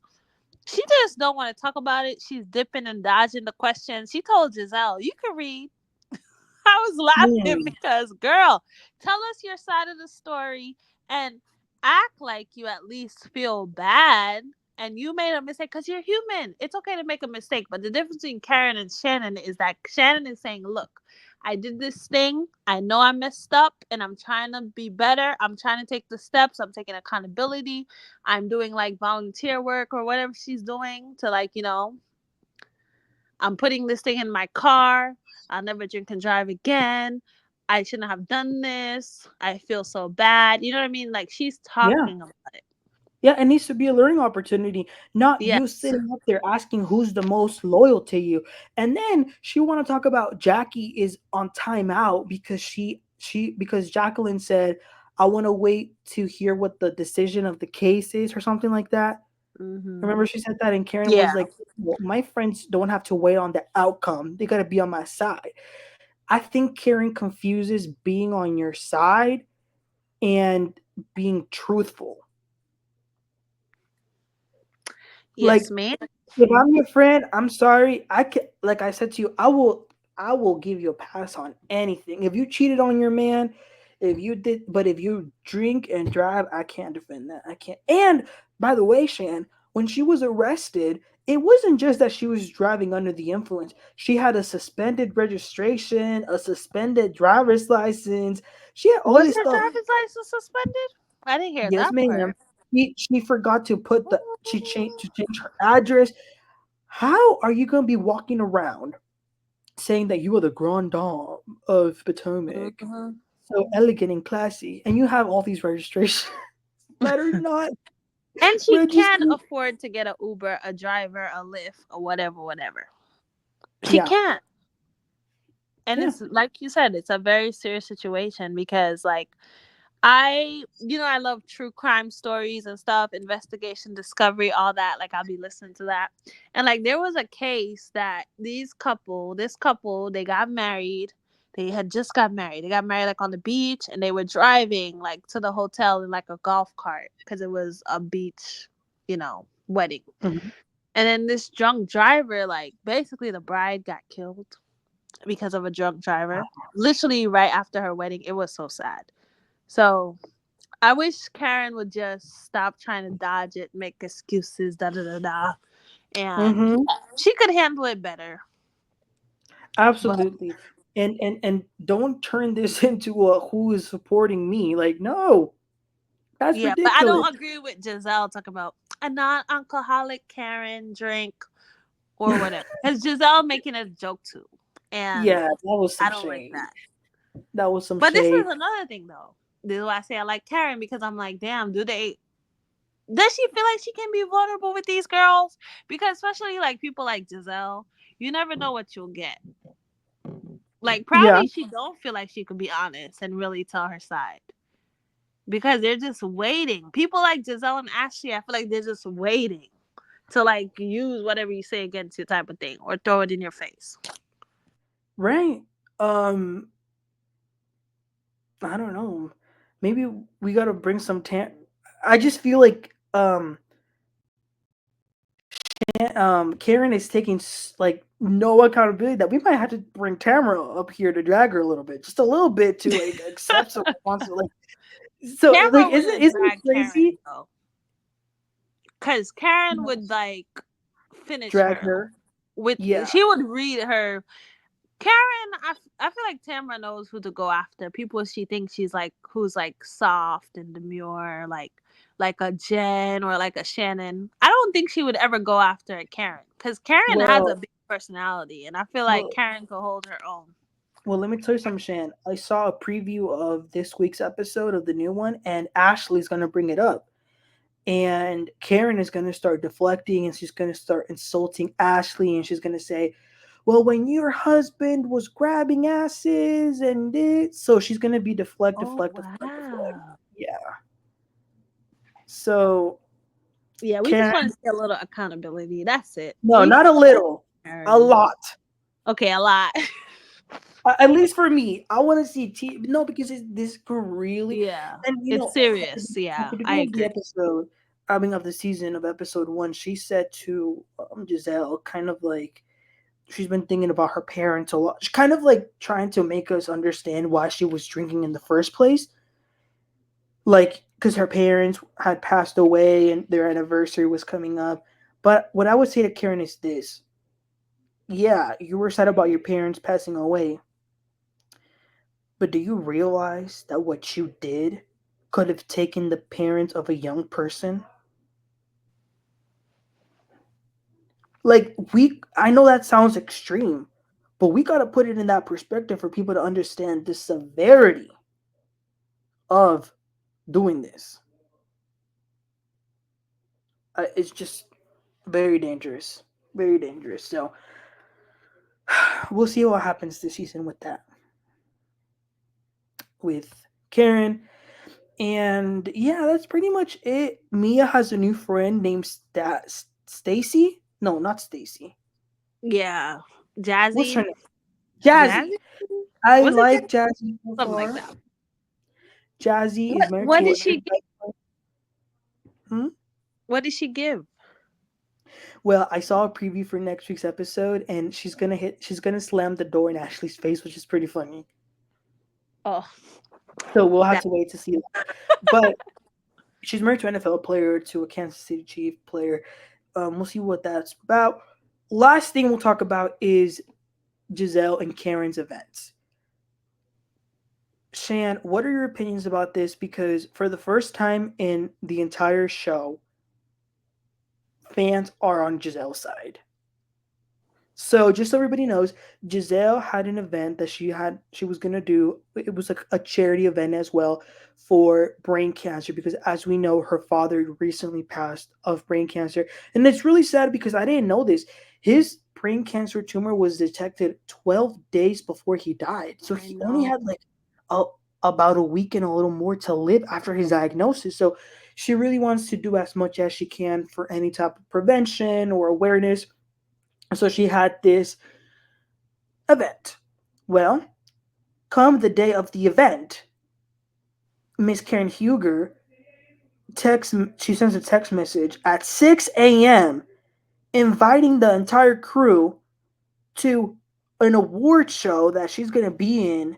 She just don't want to talk about it. She's dipping and dodging the questions. She told Gizelle, you can read. I was laughing Hmm. because, girl, tell us your side of the story and act like you at least feel bad and you made a mistake because you're human. It's okay to make a mistake. But the difference between Karen and Shannon is that Shannon is saying, look, I did this thing. I know I messed up and I'm trying to be better. I'm trying to take the steps. I'm taking accountability. I'm doing like volunteer work or whatever she's doing to like, I'm putting this thing in my car. I'll never drink and drive again. I shouldn't have done this. I feel so bad. You know what I mean? Like she's Yeah. talking about it. Yeah, it needs to be a learning opportunity, not you Yes. sitting up there asking who's the most loyal to you. And then she want to talk about Jackie is on timeout because because Jacqueline said, I want to wait to hear what the decision of the case is or something like that. Hmm. Remember she said that, and Karen was Yeah. like, well, my friends don't have to wait on the outcome. They got to be on my side. I think Karen confuses being on your side and being truthful. Yes, Like, ma'am. if I'm your friend, I'm sorry. I can, like I said to you, I will give you a pass on anything. If you cheated on your man, but if you drink and drive, I can't defend that. I can't. And by the way, Shan, when she was arrested, it wasn't just that she was driving under the influence. She had a suspended registration, a suspended driver's license. She had all Was this her stuff. driver's license suspended? I didn't hear Yes, that ma'am. part. She forgot to put the she changed to change her address. How are you going to be walking around saying that you are the grand dame of Potomac, Hmm. so elegant and classy, and you have all these registrations that are not And she can registered? afford to get a Uber, a driver, a Lyft, or whatever, whatever. She Yeah, can. And yeah. it's like you said, it's a very serious situation because like I love true crime stories and stuff, investigation, discovery, all that. Like, I'll be listening to that. And, like, there was a case that this couple, they got married. They had just got married. They got married, like, on the beach, and they were driving, like, to the hotel in, like, a golf cart because it was a beach, wedding. Mhm. And then this drunk driver, like, basically the bride got killed because of a drunk driver. Literally right after her wedding. It was so sad. So I wish Karen would just stop trying to dodge it, make excuses, da da da da, and Mhm. she could handle it better. But Absolutely. And don't turn this into a who is supporting me. Like, no, that's yeah, but I ridiculous. don't agree with Gizelle talking about a non-alcoholic Karen drink or whatever. Because Gizelle making a joke too, and Yeah, that was some I don't like shade. that. That was some But this is shade. another thing though. This is why I say I like Karen because I'm like, damn, does she feel like she can be vulnerable with these girls? Because especially like people like Giselle, you never know what you'll get. Like Yeah. probably she don't feel like she could be honest and really tell her side. Because they're just waiting. People like Giselle and Ashley, I feel like they're just waiting to like use whatever you say against you type of thing or throw it in your face. Right. Um, I don't know. Maybe we gotta bring some I just feel like Karen is taking like no accountability that we might have to bring Tamara up here to drag her a little bit, just a little bit to like accept some responsibility. So like, Tamara wouldn't isn't it drag Karen crazy? though, because Karen would like finish Drag her her. with. Yeah. She would read her. Karen, I feel like Tamara knows who to go after. People she thinks she's like, who's like soft and demure, like a Jen or like a Shannon. I don't think she would ever go after a Karen because Karen has a Well, big personality, and I feel like well, Karen could hold her own. well. Let me tell you something, Shan. I saw a preview of this week's episode of the new one, and Ashley's gonna bring it up. And Karen is going to start deflecting and she's going to start insulting Ashley and she's going to say, well, when your husband was grabbing asses and it, so she's going to be Oh deflect. wow. Yeah. So Yeah, we just want to Karen, see a little accountability. That's it. no, We not a little, a Karen. lot. Okay, a lot. At least for me, I want to see no, because this could really, Yeah, and it's serious. at Yeah, the I beginning of the agree. episode, I mean of the season of episode one, she said to Gizelle, kind of like she's been thinking about her parents a lot. She's kind of like trying to make us understand why she was drinking in the first place, like because her parents had passed away and their anniversary was coming up. But what I would say to Karen is this: yeah, you were sad about your parents passing away, but do you realize that what you did could have taken the parents of a young person? Like, I know that sounds extreme, but we got to put it in that perspective for people to understand the severity of doing this. It's just very dangerous. Very dangerous. So, we'll see what happens this season with that. With Karen. And yeah, that's pretty much it. Mia has a new friend named Stacy. No, not Stacy. Yeah, What's her Jazzy, name? Jazzy. Jazzy. I Was it Jazzy? like Jazzy so Something like far. that. Jazzy is What married What to a did very she give? nice. Hmm? What did she give? Well, I saw a preview for next week's episode, and she's gonna slam the door in Ashley's face, which is pretty funny. Oh, So we'll have that to wait to see that. But she's married to an NFL player, to a Kansas City Chief player. We'll see what that's about. Last thing we'll talk about is Gizelle and Karen's events. Shan, what are your opinions about this? Because for the first time in the entire show, fans are on Giselle's side. So just so everybody knows, Gizelle had an event that she was gonna do. It was like a charity event as well for brain cancer because as we know, her father recently passed of brain cancer. And it's really sad because I didn't know this. His brain cancer tumor was detected 12 days before he died. So I he only know. had like a, about a week and a little more to live after his diagnosis. So she really wants to do as much as she can for any type of prevention or awareness, so she had this event. Well, come the day of the event, Miss Karen Huger she sends a text message at 6 a.m. inviting the entire crew to an award show that she's going to be in,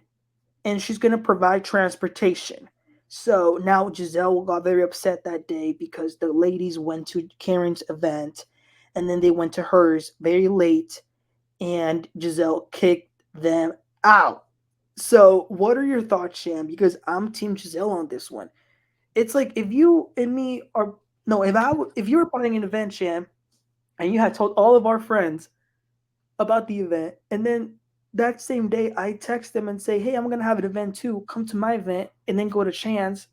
and she's going to provide transportation. So now Gizelle got very upset that day because the ladies went to Karen's event and then they went to hers very late, and Gizelle kicked them out. So, what are your thoughts, Sham? Because I'm Team Giselle on this one. It's like if you and me are no, if you were planning an event, Sham, and you had told all of our friends about the event, and then that same day I text them and say, "Hey, I'm gonna have an event too. Come to my event," and then go to Shan's.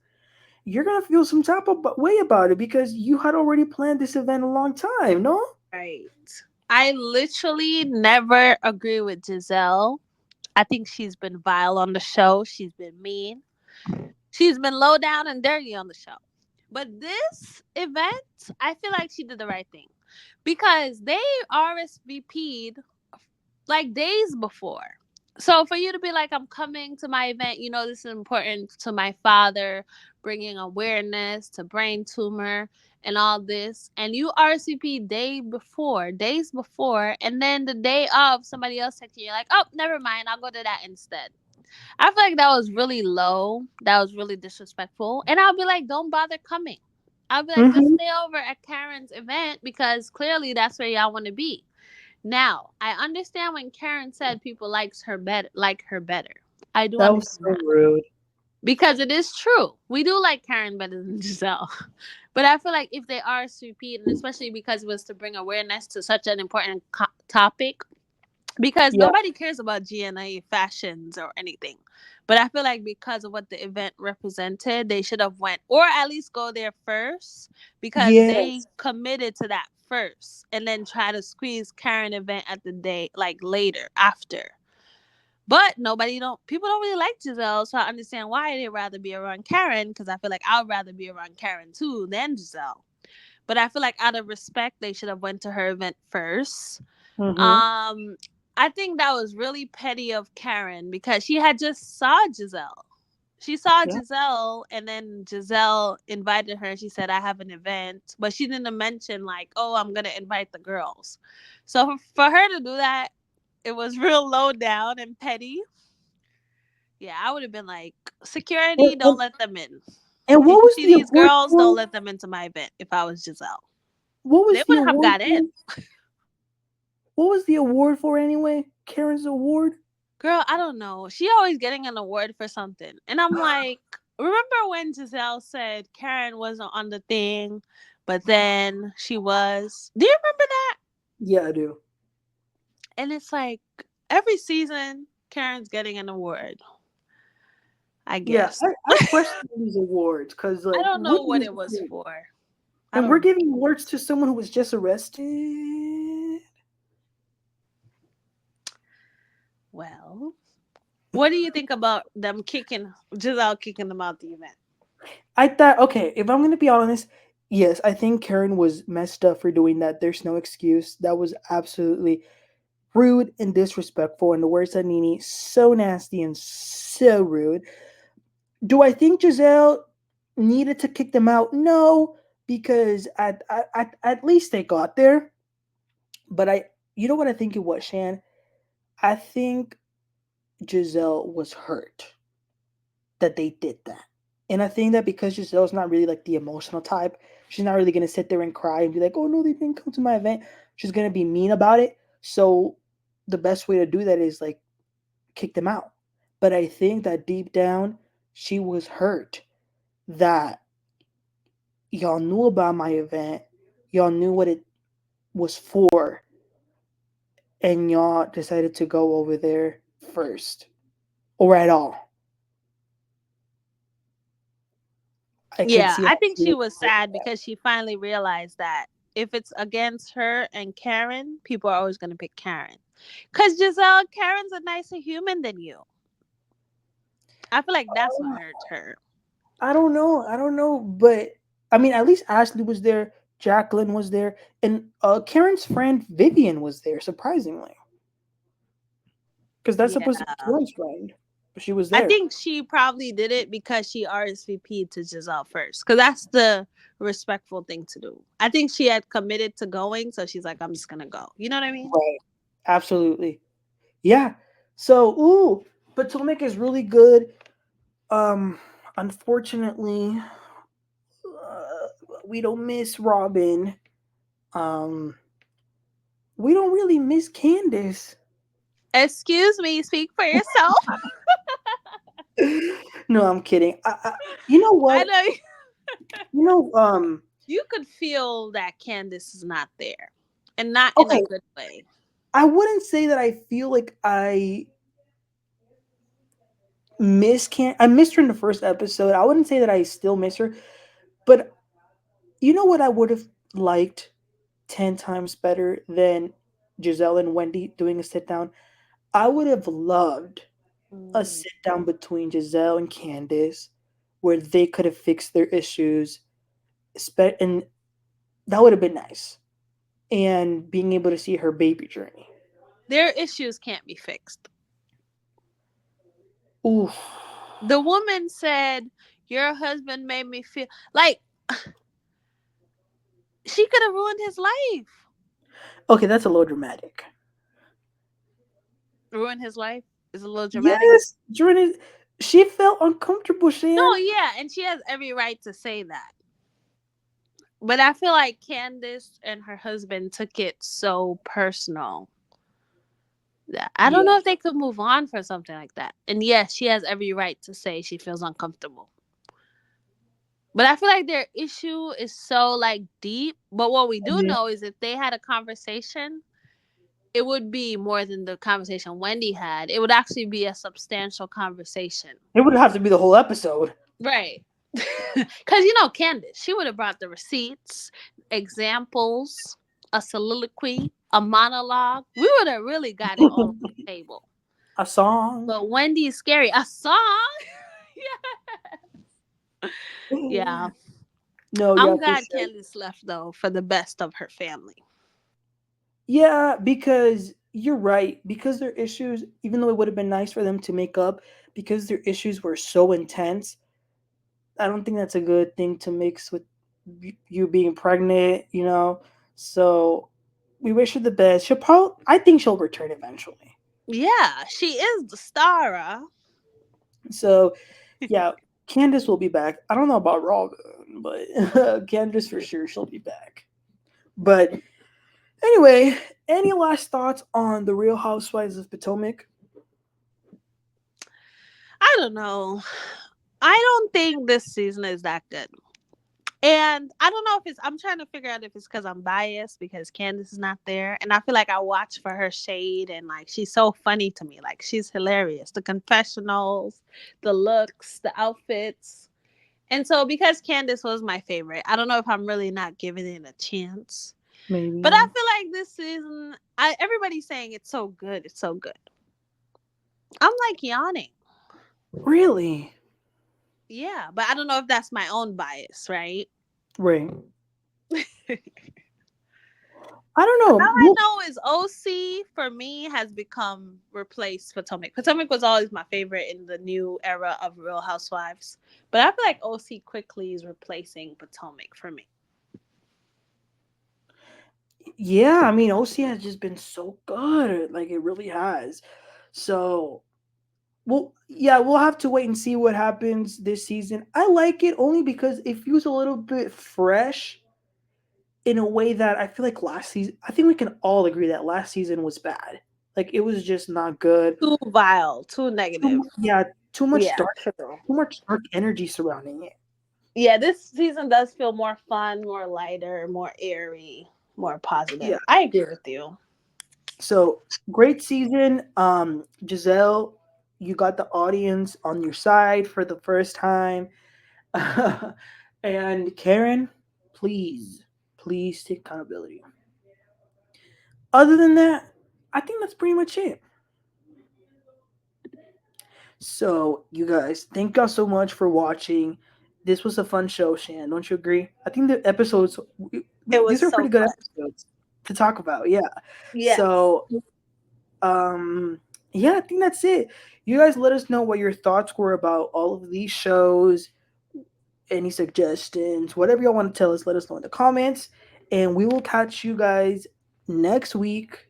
You're gonna feel some type of way about it because you had already planned this event a long time, no? Right. I literally never agree with Giselle. I think she's been vile on the show. She's been mean. She's been low down and dirty on the show. But this event, I feel like she did the right thing. because they RSVP'd like days before. So for you to be like, I'm coming to my event, you know, this is important to my father, bringing awareness to brain tumor and all this, and you RSVP days before, and then the day of, somebody else texting you like, oh, never mind, I'll go to that instead. I feel like that was really low. That was really disrespectful. And I'll be like, don't bother coming. I'll be like, just Mm-hmm. stay over at Karen's event because clearly that's where y'all want to be. Now, I understand when Karen said people like her better. I do That was understand so that. rude. Because it is true. We do like Karen better than Gizelle. But I feel like if they are repeat, and especially because it was to bring awareness to such an important topic, because Yeah. nobody cares about GNA fashions or anything. But I feel like because of what the event represented, they should have went or at least go there first because they Yes. committed to that first and then try to squeeze Karen event at the day like later after. But nobody don't people don't really like Gizelle, so I understand why they'd rather be around Karen because I feel like I'd rather be around Karen too than Gizelle. But I feel like out of respect, they should have went to her event first. Mm-hmm. um, I think that was really petty of Karen because she had just saw Gizelle. She saw Yeah. Gizelle, and then Gizelle invited her. She said, "I have an event," but she didn't mention like, "Oh, I'm gonna invite the girls." So for her to do that, it was real low down and petty. Yeah, I would have been like, And, "Security, don't and, let them in. and If what you was see the these award girls, don't for? let them into my event." If I was Giselle, What they was the would have award got for? in. What was the award for anyway? Karen's award? Girl, I don't know. She always getting an award for something. And I'm like, remember when Giselle said Karen wasn't on the thing, but then she was? Do you remember that? Yeah, I do. And it's like every season, Karen's getting an award, I Yeah, guess. I question these awards because, I like, don't what know is what this it was for? for. I And we're don't. giving awards to someone who was just arrested. Well, what do you think about them kicking Giselle kicking them out the event? I thought, okay, if I'm gonna be honest, yes, I think Karen was messed up for doing that. There's no excuse. That was absolutely rude and disrespectful. And the words of Nini, so nasty and so rude. Do I think Giselle needed to kick them out? No, because at least they got there. But you know what I think it was, Shan? I think Giselle was hurt that they did that. And I think that because Giselle's not really like the emotional type, she's not really gonna sit there and cry and be like, "Oh no, they didn't come to my event." She's gonna be mean about it. So the best way to do that is like kick them out. But I think that deep down, she was hurt that y'all knew about my event, y'all knew what it was for, and y'all decided to go over there first or at all. I could Yeah, see I how think she she was was hurt. sad because she finally realized that if it's against her and Karen, people are always going to pick Karen. Because Giselle, Karen's a nicer human than you. I feel like that's what hurt her. I don't know. I don't know, but I mean, at least Ashley was there, Jacqueline was there, and Karen's friend Vivian was there. Surprisingly, because that's Yeah. supposed to be Karen's friend, but she was I there. think she probably did it because she RSVP'd to Giselle first. Because that's the respectful thing to do. I think she had committed to going, so she's like, I'm just going to go. You know what I mean? Right. Absolutely. Yeah. So, ooh, Potomac is really good. Unfortunately, we don't miss Robin. Um, we don't really miss Candace. Excuse me, speak for yourself. No, I'm kidding. You know I what? know You know, you could feel that Candace is not there and not in a okay, good way. I wouldn't say that I feel like I missed her in the first episode. I wouldn't say that I still miss her, but you know what I would have liked 10 times better than Giselle and Wendy doing a sit down? I would have loved a Mm. sit down between Giselle and Candace where they could have fixed their issues, and that would have been nice. and being able to see her baby journey. Their issues can't be fixed. Oof. The woman said, "Your husband made me feel like she could have ruined his life." Okay, that's a little dramatic. Ruined his life is a little dramatic. Yes, Jordan. She felt uncomfortable, No, Shan. yeah, and she has every right to say that. But I feel like Candace and her husband took it so personal that I don't Yeah, know if they could move on for something like that. And yes, she has every right to say she feels uncomfortable. But I feel like their issue is so like deep. But what we do mhm. know is if they had a conversation, it would be more than the conversation Wendy had. It would actually be a substantial conversation. It would have to be the whole episode. Right. Because, you know, Candace, she would have brought the receipts, examples, a soliloquy, a monologue. We would have really got it all on the table. A song. But Wendy is scary. A song? Yeah. No, yeah, I'm for glad sure. Candace left, though, for the best of her family. Yeah, because you're right. Because their issues, even though it would have been nice for them to make up, because their issues were so intense, I don't think that's a good thing to mix with you being pregnant, you know? So we wish her the best. I think she'll return eventually. Yeah, she is the star. So, yeah, Candace will be back. I don't know about Robin, but Candace for sure, she'll be back. But anyway, any last thoughts on the Real Housewives of Potomac? I don't know. I don't think this season is that good. And I don't know if it's, I'm trying to figure out if it's because I'm biased because Candace is not there. And I feel like I watch for her shade and like she's so funny to me. Like she's hilarious. The confessionals, the looks, the outfits. And so because Candace was my favorite, I don't know if I'm really not giving it a chance. But I Maybe. feel like this season, everybody's saying it's so good. It's so good. I'm like yawning. Really? Yeah, but I don't know if that's my own bias, right? Right. All I don't know. I know is OC for me has become replaced Potomac. Potomac was always my favorite in the new era of Real Housewives, but I feel like OC quickly is replacing Potomac for me. Yeah, I mean, OC has just been so good. Like, it really has. So, well, yeah, we'll have to wait and see what happens this season. I like it only because it feels a little bit fresh in a way that I feel like last season, I think we can all agree that last season was bad. Like, it was just not good. Too vile, too negative. Yeah, Yeah, true. too much dark energy surrounding it. Yeah, this season does feel more fun, more lighter, more airy, more Yeah. positive. I agree with you. So great season. Gizelle, you got the audience on your side for the first time. And Karen, please, please take accountability. Other than that, I think that's pretty much it. So, you guys, thank y'all so much for watching. This was a fun show, Shan. Don't you agree? I think the episodes, It these was are so pretty good fun. episodes to talk about. Yeah. Yes. So, um yeah, I think that's it. You guys let us know what your thoughts were about all of these shows, any suggestions, whatever y'all want to tell us, let us know in the comments, and we will catch you guys next week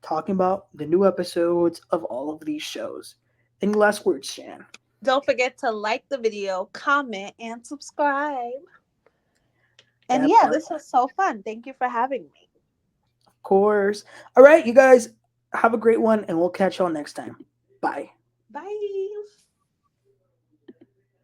talking about the new episodes of all of these shows. Any last words, Shan? Don't forget to like the video, comment, and subscribe. And That yeah, part, this was so fun. Thank you for having me. of course. All right, you guys, have a great one, and we'll catch y'all next time. Bye. Bye.